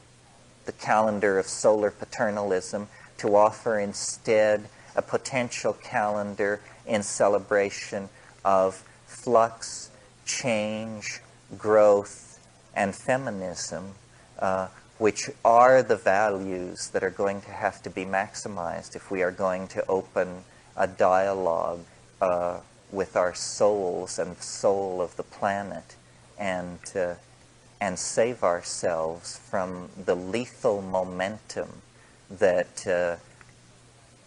the calendar of solar paternalism, to offer instead a potential calendar in celebration of flux, change, growth, and feminism, which are the values that are going to have to be maximized if we are going to open a dialogue with our souls and the soul of the planet, and save ourselves from the lethal momentum that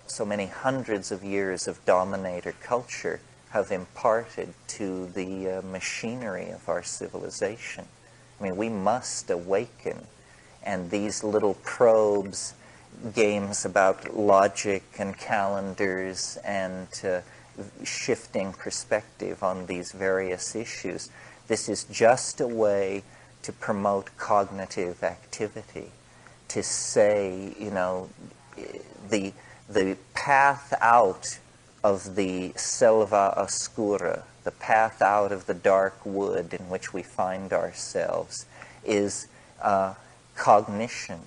so many hundreds of years of dominator culture have imparted to the machinery of our civilization. I mean, we must awaken, and these little probes, games about logic and calendars and shifting perspective on these various issues, this is just a way to promote cognitive activity, to say, you know, the path out of the selva oscura, the path out of the dark wood in which we find ourselves, is cognition,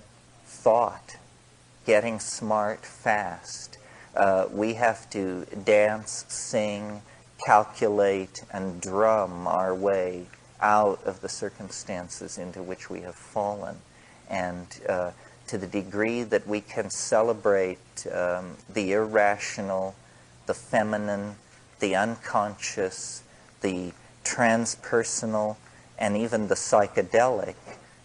thought, getting smart fast. We have to dance, sing, calculate, and drum our way out of the circumstances into which we have fallen. And to the degree that we can celebrate the irrational, the feminine, the unconscious, the transpersonal, and even the psychedelic,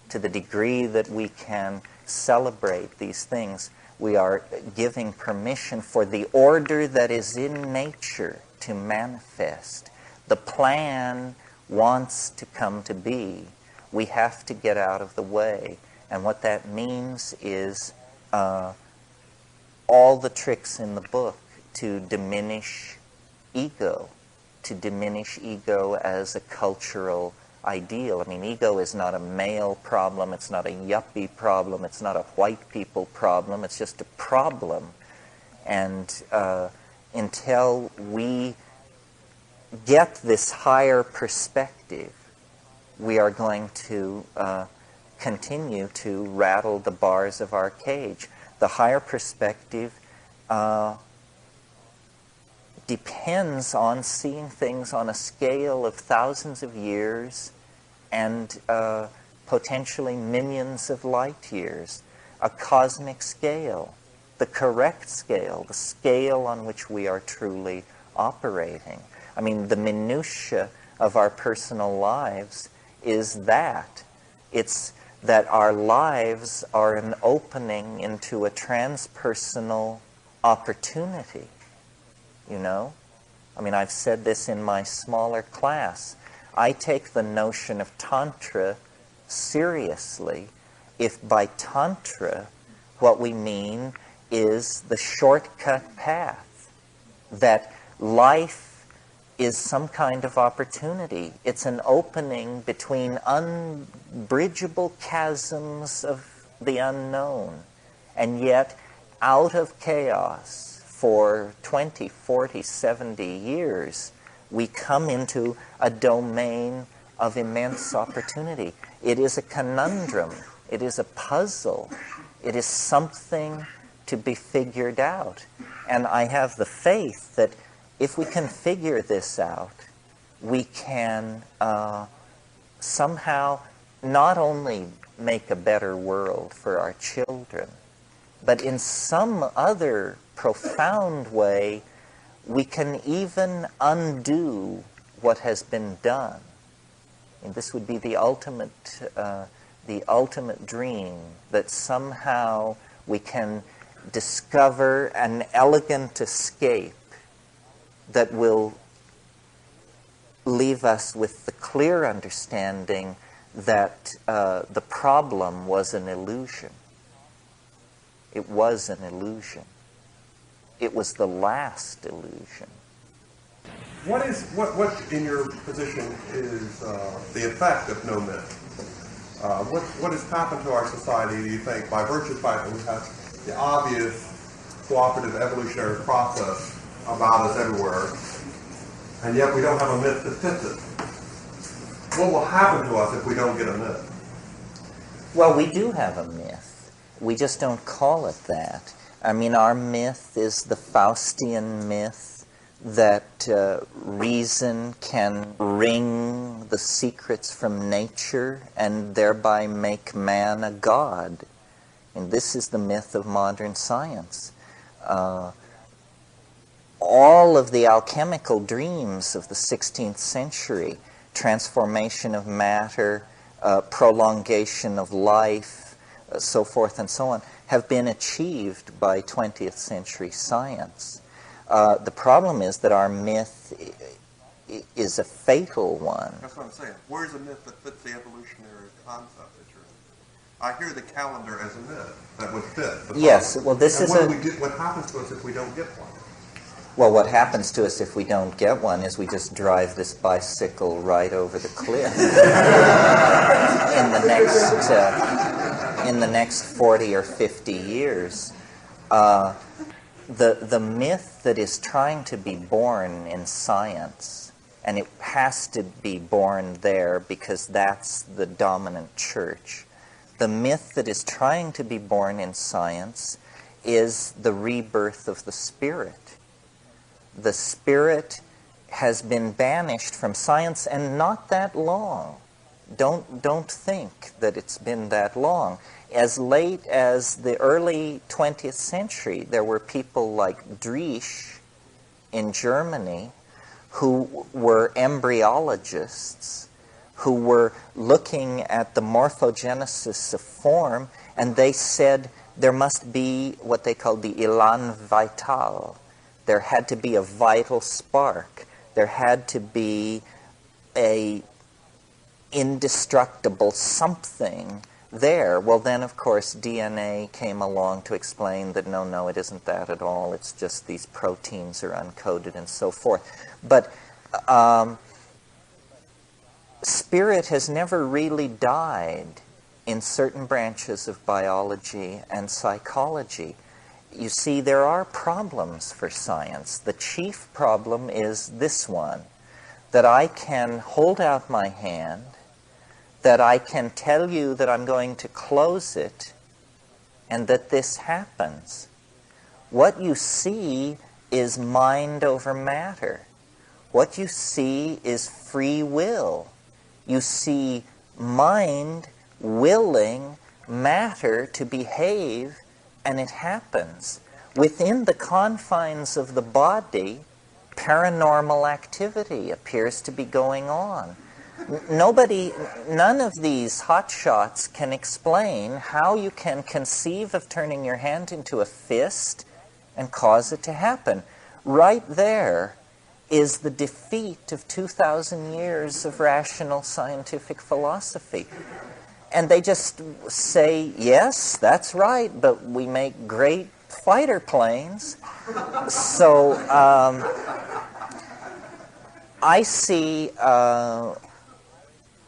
to the degree that we can celebrate these things, we are giving permission for the order that is in nature to manifest. The plan wants to come to be. We have to get out of the way. And what that means is all the tricks in the book to diminish ego as a cultural ideal. I mean, ego is not a male problem, it's not a yuppie problem, it's not a white people problem, it's just a problem. And until we get this higher perspective, we are going to continue to rattle the bars of our cage. The higher perspective depends on seeing things on a scale of thousands of years and potentially millions of light years, a cosmic scale, the correct scale, the scale on which we are truly operating. I mean, the minutiae of our personal lives is that. It's that our lives are an opening into a transpersonal opportunity, you know? I mean, I've said this in my smaller class. I take the notion of Tantra seriously if by Tantra what we mean is the shortcut path, that life is some kind of opportunity. It's an opening between unbridgeable chasms of the unknown, and yet out of chaos for 20, 40, 70 years, we come into a domain of immense opportunity. It is a conundrum. It is a puzzle. It is something to be figured out. And I have the faith that if we can figure this out, we can somehow not only make a better world for our children, but in some other profound way, we can even undo what has been done. And this would be the ultimate dream, that somehow we can discover an elegant escape that will leave us with the clear understanding that the problem was an illusion. It was an illusion. It was the last illusion. What in your position is the effect of no myth? What has happened to our society, do you think, by virtue of the fact that we have the obvious cooperative evolutionary process about us everywhere, and yet we don't have a myth that fits it? What will happen to us if we don't get a myth? Well, we do have a myth. We just don't call it that. I mean, our myth is the Faustian myth that reason can wring the secrets from nature and thereby make man a god. And this is the myth of modern science. All of the alchemical dreams of the 16th century, transformation of matter, prolongation of life, so forth and so on, have been achieved by 20th century science. The problem is that our myth is a fatal one. That's what I'm saying. Where's a myth that fits the evolutionary concept that you're in? I hear the calendar as a myth that would fit. Yes, well this is what happens to us if we don't get one? Well, what happens to us if we don't get one is we just drive this bicycle right over the cliff in the next 40 or 50 years. The myth that is trying to be born in science, and it has to be born there because that's the dominant church, the myth that is trying to be born in science is the rebirth of the spirit. The spirit has been banished from science, and not that long. Don't think that it's been that long. As late as the early 20th century, there were people like Driesch in Germany who were embryologists, who were looking at the morphogenesis of form, and they said there must be what they called the élan vital. There had to be a vital spark. There had to be a indestructible something there. Well, then, of course, DNA came along to explain that no, it isn't that at all. It's just these proteins are uncoded and so forth. But spirit has never really died in certain branches of biology and psychology. You see, there are problems for science. The chief problem is this one, that I can hold out my hand, that I can tell you that I'm going to close it, and that this happens. What you see is mind over matter. What you see is free will. You see mind willing matter to behave, and it happens. Within the confines of the body, paranormal activity appears to be going on. None of these hotshots can explain how you can conceive of turning your hand into a fist and cause it to happen. Right there is the defeat of 2,000 years of rational scientific philosophy. And they just say, yes, that's right, but we make great fighter planes. So I see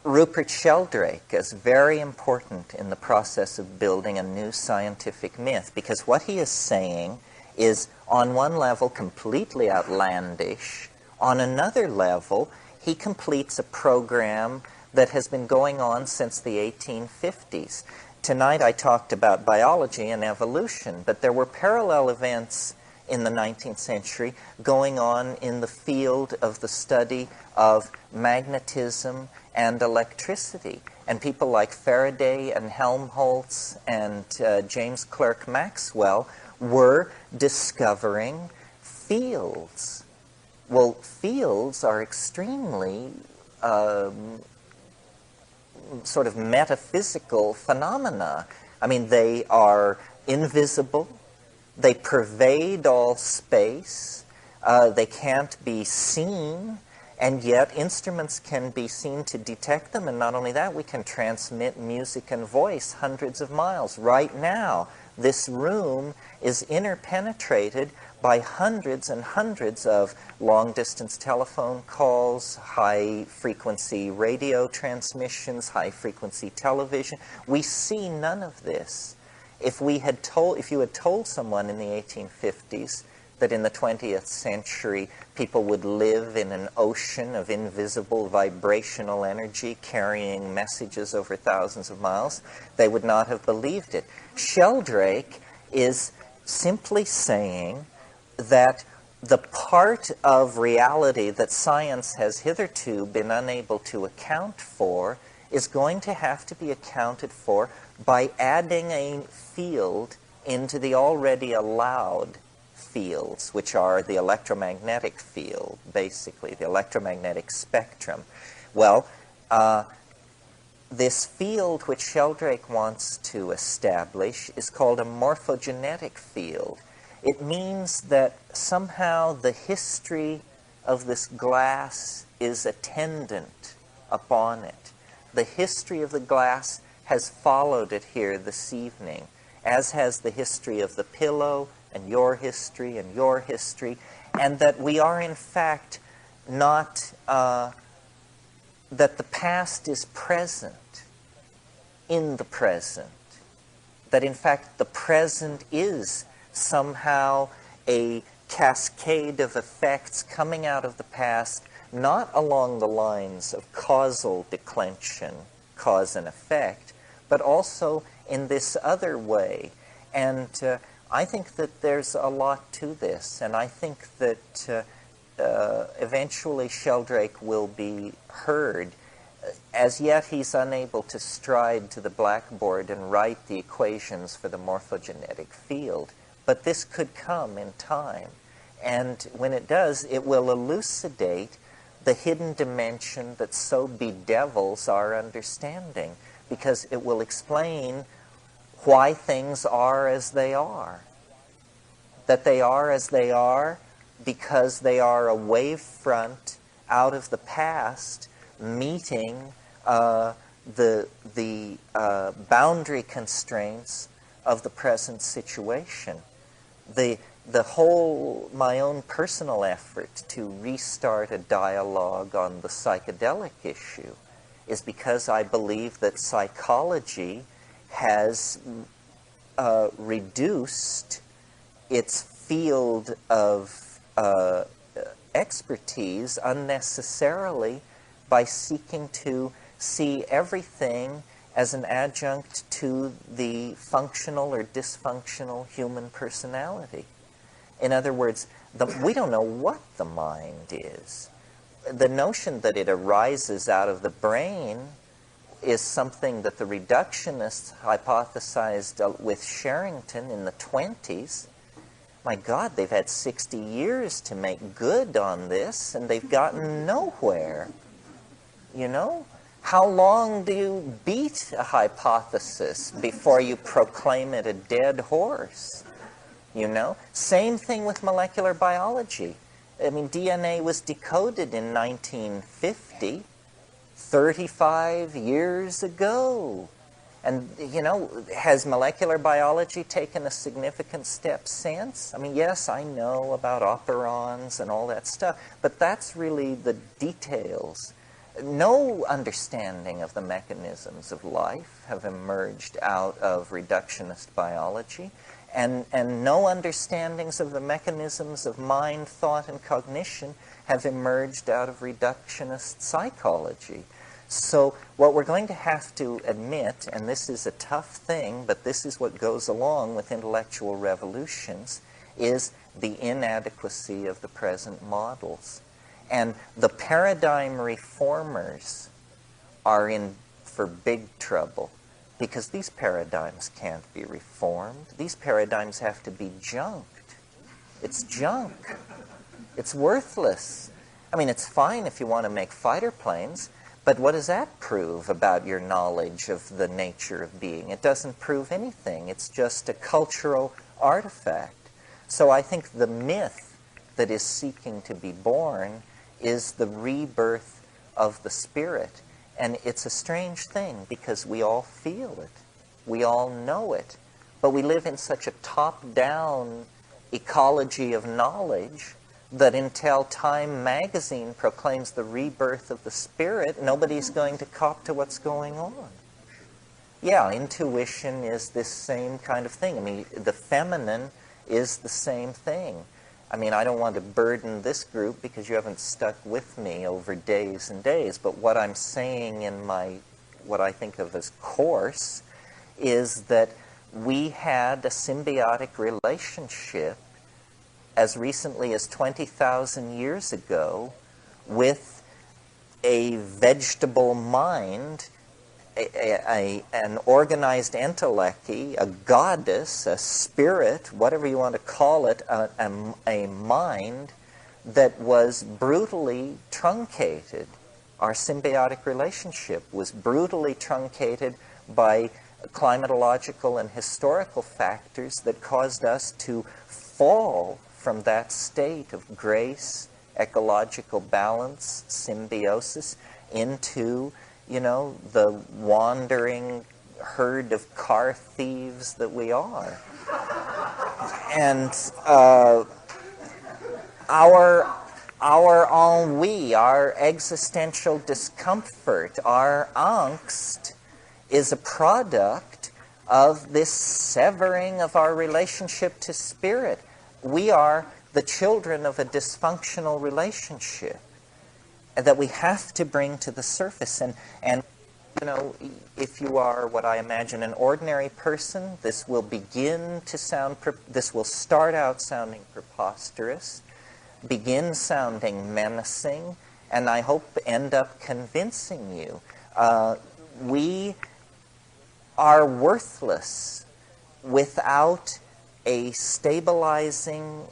Rupert Sheldrake as very important in the process of building a new scientific myth, because what he is saying is, on one level, completely outlandish. On another level, he completes a program that has been going on since the 1850s. Tonight I talked about biology and evolution, but there were parallel events in the 19th century going on in the field of the study of magnetism and electricity. And people like Faraday and Helmholtz and James Clerk Maxwell were discovering fields. Well, fields are extremely sort of metaphysical phenomena. I mean, they are invisible. They pervade all space. They can't be seen. And yet instruments can be seen to detect them. And not only that, we can transmit music and voice hundreds of miles. Right now, this room is interpenetrated by hundreds and hundreds of long-distance telephone calls, high-frequency radio transmissions, high-frequency television. We see none of this. If you had told someone in the 1850s that in the 20th century people would live in an ocean of invisible vibrational energy carrying messages over thousands of miles, they would not have believed it. Sheldrake is simply saying that the part of reality that science has hitherto been unable to account for is going to have to be accounted for by adding a field into the already allowed fields, which are the electromagnetic field, basically, the electromagnetic spectrum. Well, this field which Sheldrake wants to establish is called a morphogenetic field. It means that somehow the history of this glass is attendant upon it. The history of the glass has followed it here this evening, as has the history of the pillow, and your history, and that we are in fact not, that the past is present in the present, that in fact the present is somehow a cascade of effects coming out of the past, not along the lines of causal declension, cause and effect, but also in this other way. And I think that there's a lot to this, and I think that eventually Sheldrake will be heard. As yet, he's unable to stride to the blackboard and write the equations for the morphogenetic field, but this could come in time. And when it does, it will elucidate the hidden dimension that so bedevils our understanding, because it will explain why things are as they are. That they are as they are because they are a wave front out of the past meeting the boundary constraints of the present situation. The whole, my own personal effort to restart a dialogue on the psychedelic issue is because I believe that psychology has reduced its field of expertise unnecessarily by seeking to see everything as an adjunct to the functional or dysfunctional human personality. In other words, we don't know what the mind is. The notion that it arises out of the brain is something that the reductionists hypothesized with Sherrington in the 20s. My God, they've had 60 years to make good on this, and they've gotten nowhere. You know? How long do you beat a hypothesis before you proclaim it a dead horse? You know? Same thing with molecular biology. I mean, DNA was decoded in 1950, 35 years ago. And, you know, has molecular biology taken a significant step since? I mean, yes, I know about operons and all that stuff, but that's really the details. No understanding of the mechanisms of life have emerged out of reductionist biology, and no understandings of the mechanisms of mind, thought, and cognition have emerged out of reductionist psychology. So what we're going to have to admit, and this is a tough thing, but this is what goes along with intellectual revolutions, is the inadequacy of the present models. And the paradigm reformers are in for big trouble, because these paradigms can't be reformed. These paradigms have to be junked. It's junk. It's worthless. I mean, it's fine if you want to make fighter planes, but what does that prove about your knowledge of the nature of being? It doesn't prove anything. It's just a cultural artifact. So I think the myth that is seeking to be born is the rebirth of the spirit. And it's a strange thing because we all feel it. We all know it. But we live in such a top-down ecology of knowledge that until Time magazine proclaims the rebirth of the spirit, nobody's going to cop to what's going on. Yeah, intuition is this same kind of thing. I mean, the feminine is the same thing. I mean, I don't want to burden this group because you haven't stuck with me over days and days, but what I'm saying in my, what I think of as course, is that we had a symbiotic relationship as recently as 20,000 years ago with a vegetable mind, an organized entelechy, a goddess, a spirit, whatever you want to call it, a mind that was brutally truncated. Our symbiotic relationship was brutally truncated by climatological and historical factors that caused us to fall from that state of grace, ecological balance, symbiosis, into, you know, the wandering herd of car thieves that we are. And our ennui, our existential discomfort, our angst is a product of this severing of our relationship to spirit. We are the children of a dysfunctional relationship that we have to bring to the surface. And you know, if you are what I imagine an ordinary person, this will begin to sound, this will start out sounding preposterous, begin sounding menacing, and I hope end up convincing you. We are worthless without a stabilizing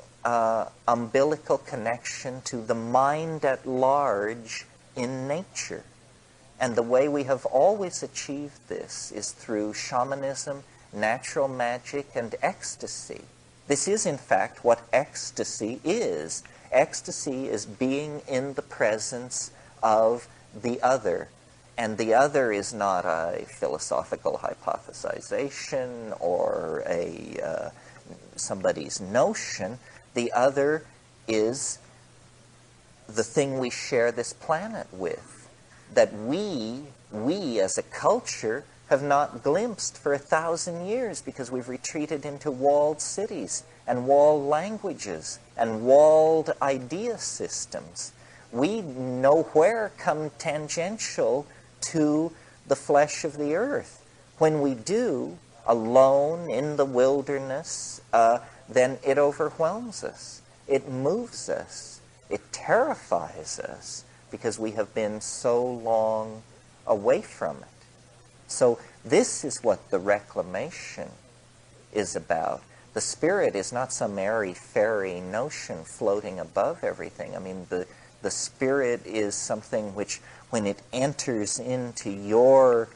umbilical connection to the mind at large in nature. And the way we have always achieved this is through shamanism, natural magic, and ecstasy. This is, in fact, what ecstasy is. Ecstasy is being in the presence of the other. And the other is not a philosophical hypothesization or a somebody's notion. The other is the thing we share this planet with, that we as a culture have not glimpsed for 1,000 years because we've retreated into walled cities and walled languages and walled idea systems. We nowhere come tangential to the flesh of the earth. When we do, alone in the wilderness, then it overwhelms us. It moves us. It terrifies us because we have been so long away from it. So this is what the reclamation is about. The spirit is not some airy-fairy notion floating above everything. I mean, the spirit is something which, when it enters into your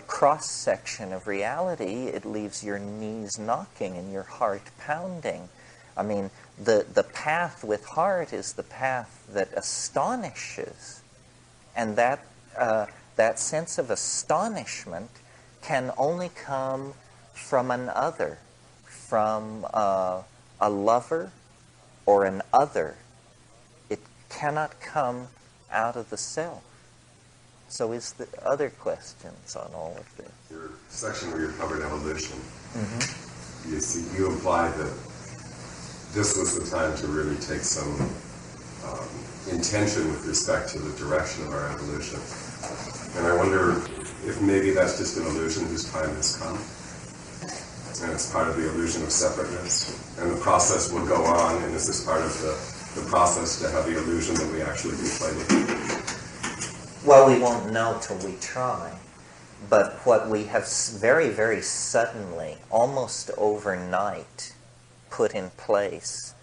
cross-section of reality, it leaves your knees knocking and your heart pounding. I mean, the path with heart is the path that astonishes. And that sense of astonishment can only come from an other, from a lover or an other. It cannot come out of the self. So is the other questions on all of this? Your section where you covered evolution, you implied that this was the time to really take some intention with respect to the direction of our evolution. And I wonder if maybe that's just an illusion whose time has come. And it's part of the illusion of separateness. And the process will go on, and this is part of the process to have the illusion that we actually can play with it. Well, we won't know till we try. But what we have very, very suddenly, almost overnight, put in place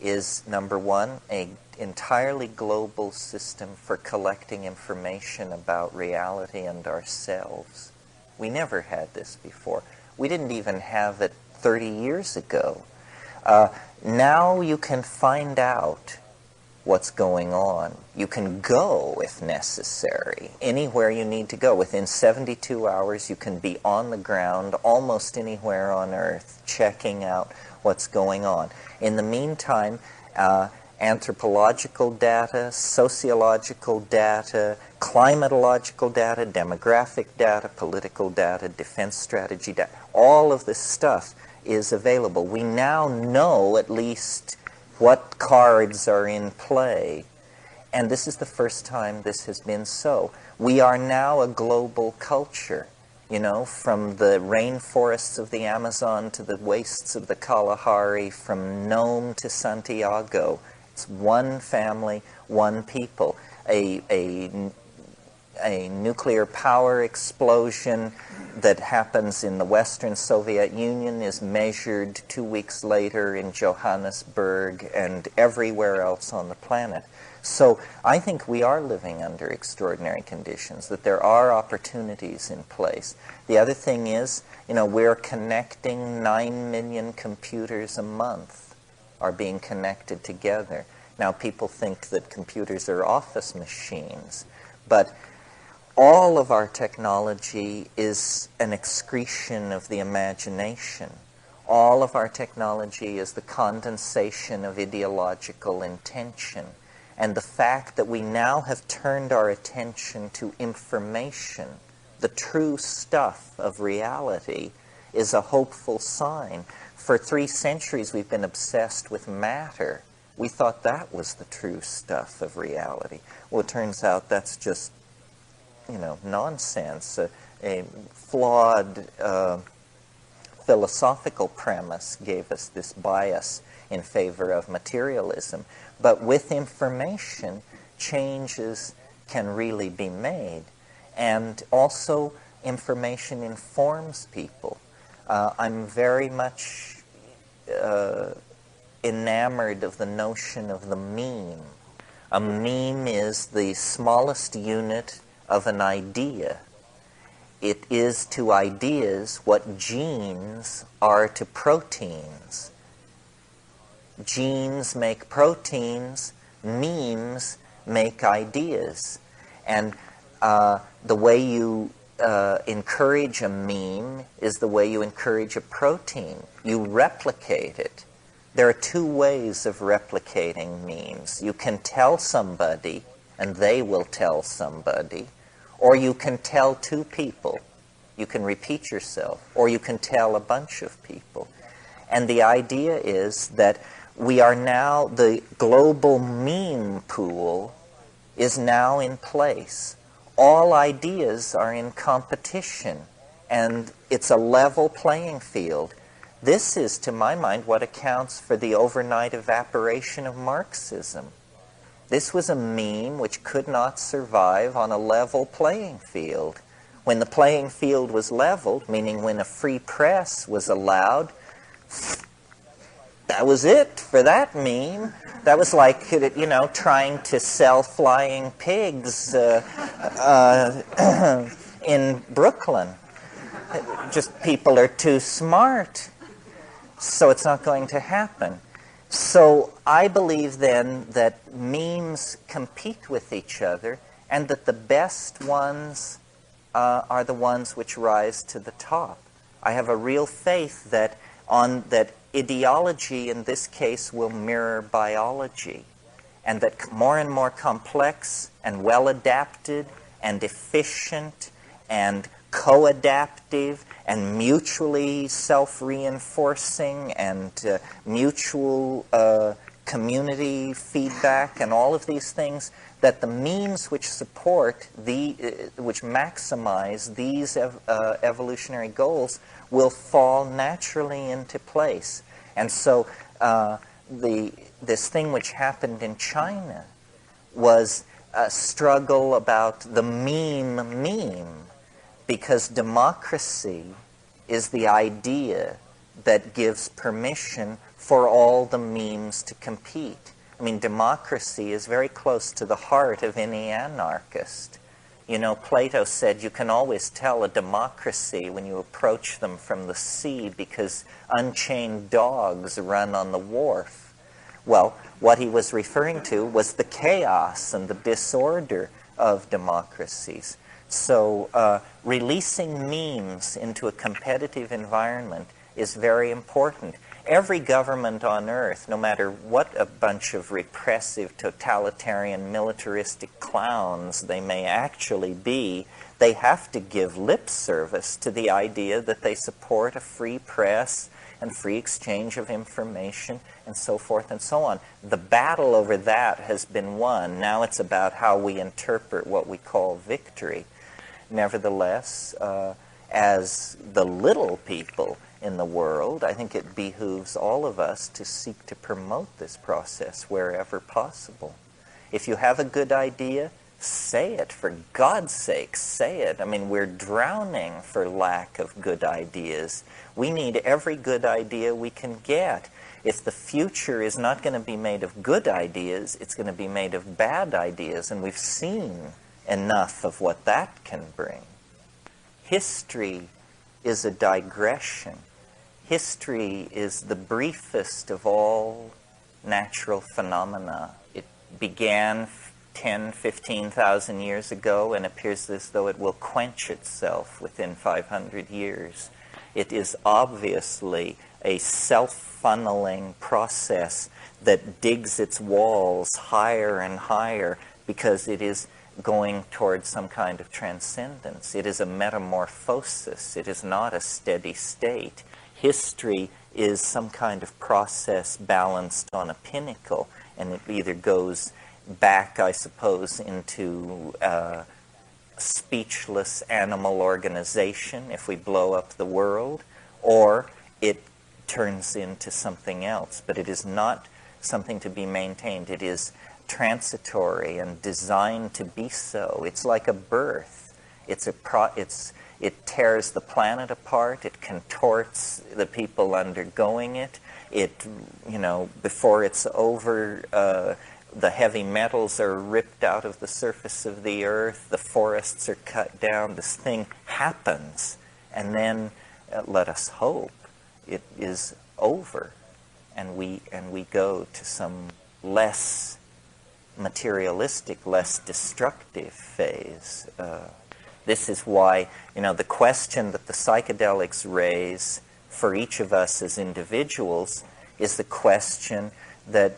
is, number one, an entirely global system for collecting information about reality and ourselves. We never had this before. We didn't even have it 30 years ago. Now you can find out what's going on. You can go, if necessary, anywhere you need to go. Within 72 hours, you can be on the ground almost anywhere on Earth, checking out what's going on. In the meantime, anthropological data, sociological data, climatological data, demographic data, political data, defense strategy data, all of this stuff is available. We now know at least what cards are in play, and this is the first time this has been so. We are now a global culture, you know, from the rainforests of the Amazon to the wastes of the Kalahari, from Nome to Santiago. It's one family, one people. A nuclear power explosion that happens in the Western Soviet Union is measured 2 weeks later in Johannesburg and everywhere else on the planet. So I think we are living under extraordinary conditions, that there are opportunities in place. The other thing is, you know, we're connecting 9 million computers a month are being connected together. Now people think that computers are office machines, but all of our technology is an excretion of the imagination. All of our technology is the condensation of ideological intention. And the fact that we now have turned our attention to information, the true stuff of reality, is a hopeful sign. For 3 centuries we've been obsessed with matter. We thought that was the true stuff of reality. Well, it turns out that's just, you know, nonsense. A flawed philosophical premise gave us this bias in favor of materialism. But with information, changes can really be made. And also, information informs people. I'm very much enamored of the notion of the meme. A meme is the smallest unit of an idea. It is to ideas what genes are to proteins. Genes make proteins, memes make ideas. And the way you encourage a meme is the way you encourage a protein. You replicate it. There are 2 ways of replicating memes. You can tell somebody, and they will tell somebody, or you can tell 2 people. You can repeat yourself, or you can tell a bunch of people. And the idea is that we are now, the global meme pool is now in place. All ideas are in competition, and it's a level playing field. This is, to my mind, what accounts for the overnight evaporation of Marxism. This was a meme which could not survive on a level playing field. When the playing field was leveled, meaning when a free press was allowed, that was it for that meme. That was like, you know, trying to sell flying pigs in Brooklyn. Just people are too smart. So it's not going to happen. So I believe then that memes compete with each other, and that the best ones are the ones which rise to the top. I have a real faith that ideology in this case will mirror biology, and that more and more complex and well-adapted and efficient and co-adaptive and mutually self-reinforcing and mutual community feedback and all of these things, that the means which support which maximize these evolutionary goals will fall naturally into place. And so this thing which happened in China was a struggle about the meme, because democracy is the idea that gives permission for all the memes to compete. I mean, democracy is very close to the heart of any anarchist. You know, Plato said you can always tell a democracy when you approach them from the sea because unchained dogs run on the wharf. Well, what he was referring to was the chaos and the disorder of democracies. So releasing memes into a competitive environment is very important. Every government on earth, no matter what a bunch of repressive, totalitarian, militaristic clowns they may actually be, they have to give lip service to the idea that they support a free press and free exchange of information and so forth and so on. The battle over that has been won. Now it's about how we interpret what we call victory. Nevertheless, as the little people in the world, I think it behooves all of us to seek to promote this process wherever possible. If you have a good idea, say it. For God's sake, say it. I mean, we're drowning for lack of good ideas. We need every good idea we can get. If the future is not going to be made of good ideas, it's going to be made of bad ideas, and we've seen enough of what that can bring. History is a digression. History is the briefest of all natural phenomena. It began 10, 15,000 years ago and appears as though it will quench itself within 500 years. It is obviously a self-funneling process that digs its walls higher and higher because it is going towards some kind of transcendence. It is a metamorphosis. It is not a steady state. History is some kind of process balanced on a pinnacle, and it either goes back, I suppose, into speechless animal organization if we blow up the world, or it turns into something else. But it is not something to be maintained. It is transitory and designed to be so. It's like a birth. It tears the planet apart. It contorts the people undergoing it. Before it's over, the heavy metals are ripped out of the surface of the earth. The forests are cut down. This thing happens, and then let us hope it is over, and we go to some less materialistic, less destructive phase. This is why, the question that the psychedelics raise for each of us as individuals is the question that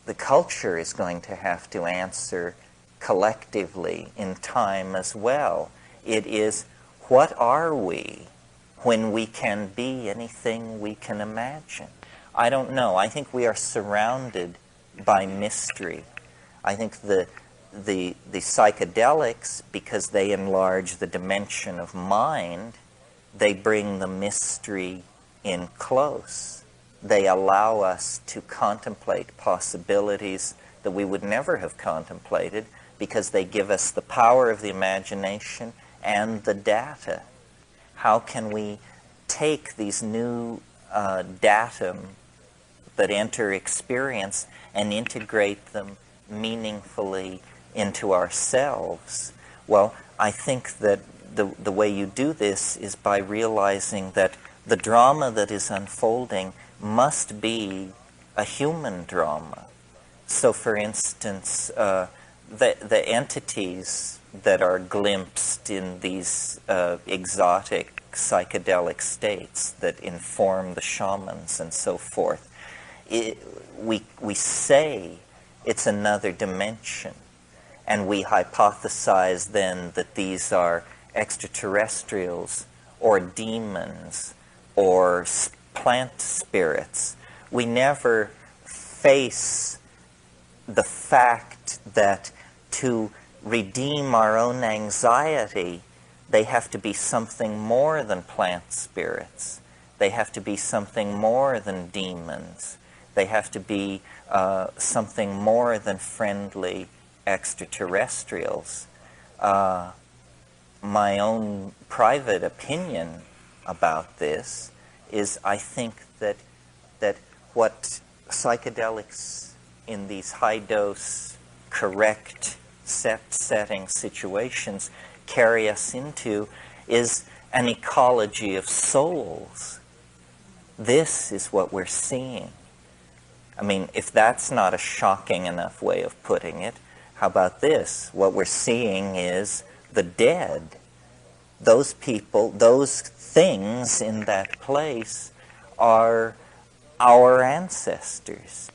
the culture is going to have to answer collectively in time as well. It is, what are we when we can be anything we can imagine? I don't know. I think we are surrounded by mystery. I think the psychedelics, because they enlarge the dimension of mind, they bring the mystery in close. They allow us to contemplate possibilities that we would never have contemplated because they give us the power of the imagination and the data. How can we take these new datum that enter experience and integrate them meaningfully into ourselves? Well, I think that the way you do this is by realizing that the drama that is unfolding must be a human drama. So, for instance, the entities that are glimpsed in these exotic psychedelic states that inform the shamans and so forth, we say it's another dimension, and we hypothesize then that these are extraterrestrials or demons or plant spirits. We never face the fact that to redeem our own anxiety, they have to be something more than plant spirits. They have to be something more than demons. They have to be something more than friendly extraterrestrials. My own private opinion about this is I think that what psychedelics in these high-dose, correct, setting situations carry us into is an ecology of souls. This is what we're seeing. I mean, if that's not a shocking enough way of putting it, how about this? What we're seeing is the dead. Those people, those things in that place are our ancestors.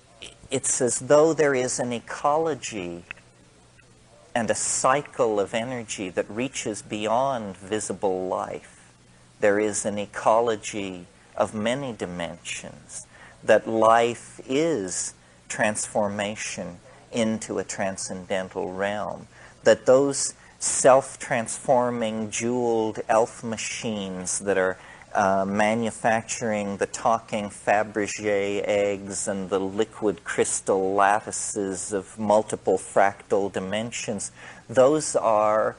It's as though there is an ecology and a cycle of energy that reaches beyond visible life. There is an ecology of many dimensions, that life is transformation into a transcendental realm, that those self-transforming jeweled elf machines that are manufacturing the talking Fabergé eggs and the liquid crystal lattices of multiple fractal dimensions, those are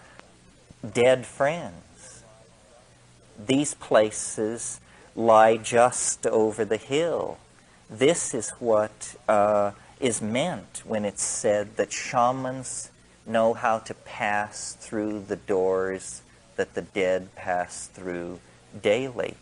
dead friends. These places lie just over the hill. This is what is meant when it's said that shamans know how to pass through the doors that the dead pass through daily.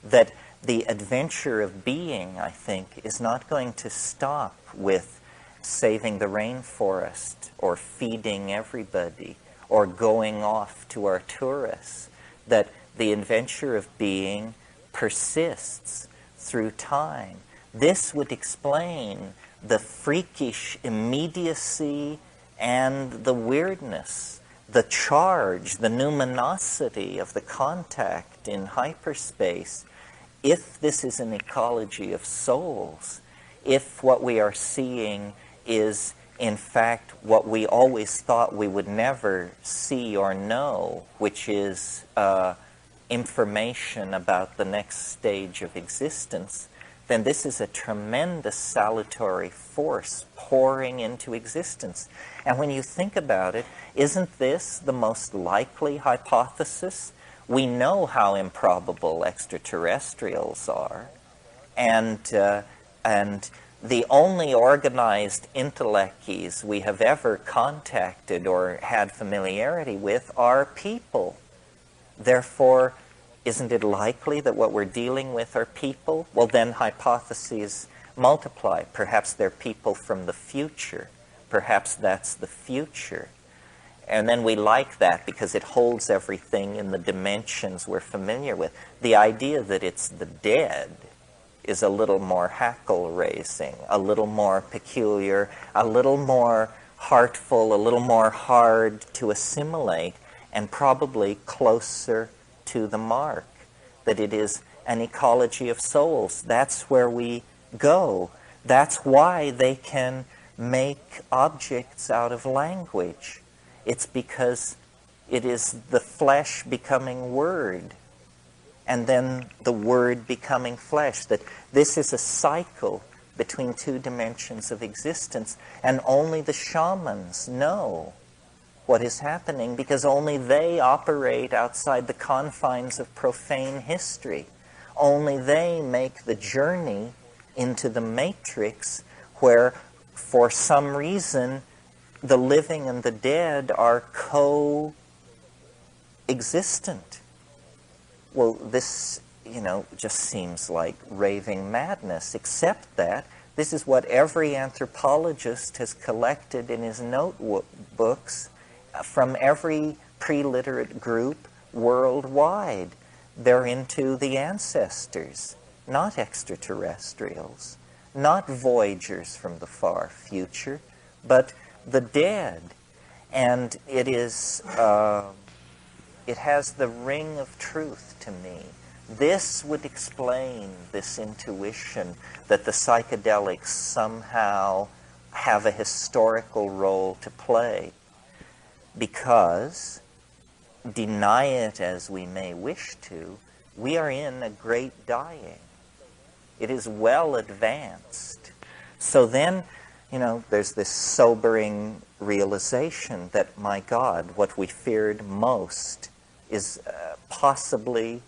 That the adventure of being, I think, is not going to stop with saving the rainforest or feeding everybody or going off to our tourists. That the adventure of being persists through time. This would explain the freakish immediacy and the weirdness, the charge, the numinosity of the contact in hyperspace. If this is an ecology of souls, if what we are seeing is in fact what we always thought we would never see or know, which is information about the next stage of existence, then this is a tremendous salutary force pouring into existence. And when you think about it, isn't this the most likely hypothesis? We know how improbable extraterrestrials are, and the only organized intellects we have ever contacted or had familiarity with are people. Therefore, isn't it likely that what we're dealing with are people? Well, then hypotheses multiply. Perhaps they're people from the future. Perhaps that's the future. And then we like that because it holds everything in the dimensions we're familiar with. The idea that it's the dead is a little more hackle-raising, a little more peculiar, a little more heartful, a little more hard to assimilate, and probably closer to the mark, that it is an ecology of souls. That's where we go. That's why they can make objects out of language. It's because it is the flesh becoming word, and then the word becoming flesh, that this is a cycle between two dimensions of existence, and only the shamans know what is happening because only they operate outside the confines of profane history. Only they make the journey into the matrix where, for some reason, the living and the dead are co-existent. Well, this, just seems like raving madness, except that this is what every anthropologist has collected in his notebooks from every pre-literate group worldwide. They're into the ancestors, not extraterrestrials, not voyagers from the far future, but the dead. And it is, it has the ring of truth to me. This would explain this intuition that the psychedelics somehow have a historical role to play. because, deny it as we may wish to, we are in a great dying. It is well advanced. So then, there's this sobering realization that, my God, what we feared most is possibly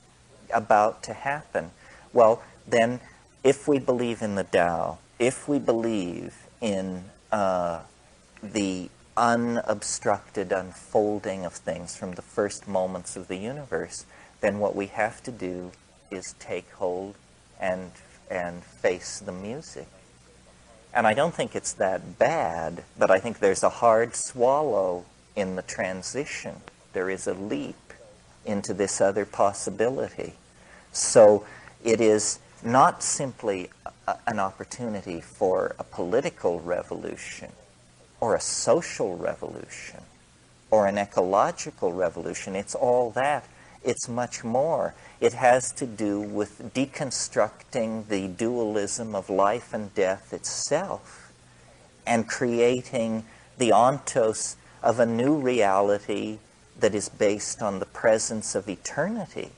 about to happen. Well, then, if we believe in the Tao, if we believe in the unobstructed unfolding of things from the first moments of the universe, then what we have to do is take hold and face the music. And I don't think it's that bad, but I think there's a hard swallow in the transition. There is a leap into this other possibility. So it is not simply an opportunity for a political revolution or a social revolution or an ecological revolution. It's all that. It's much more. It has to do with deconstructing the dualism of life and death itself and creating the ontos of a new reality that is based on the presence of eternity.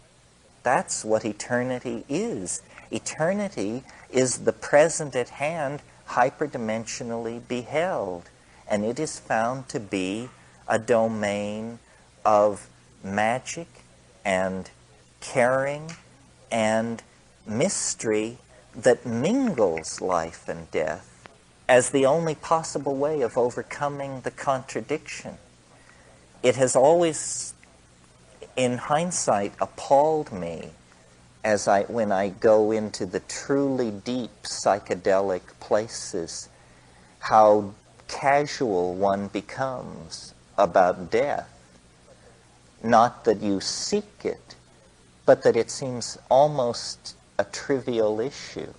That's what eternity is. Eternity is the present at hand hyperdimensionally beheld, and it is found to be a domain of magic and caring and mystery that mingles life and death as the only possible way of overcoming the contradiction. It has always, in hindsight, appalled me when I go into the truly deep psychedelic places, how casual one becomes about death. Not that you seek it, but that it seems almost a trivial issue,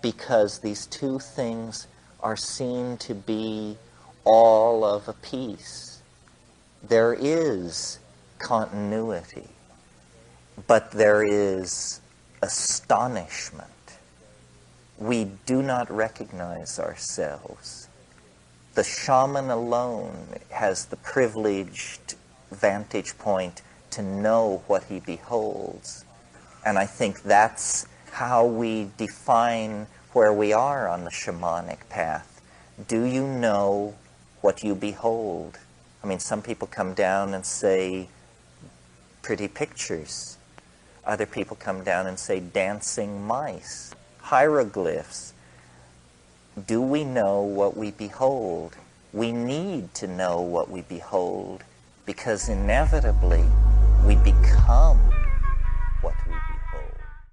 because these two things are seen to be all of a piece. There is continuity, but there is astonishment. We do not recognize ourselves. The shaman alone has the privileged vantage point to know what he beholds. And I think that's how we define where we are on the shamanic path. Do you know what you behold? I mean, some people come down and say pretty pictures. Other people come down and say dancing mice, hieroglyphs. Do we know what we behold? We need to know what we behold, because inevitably we become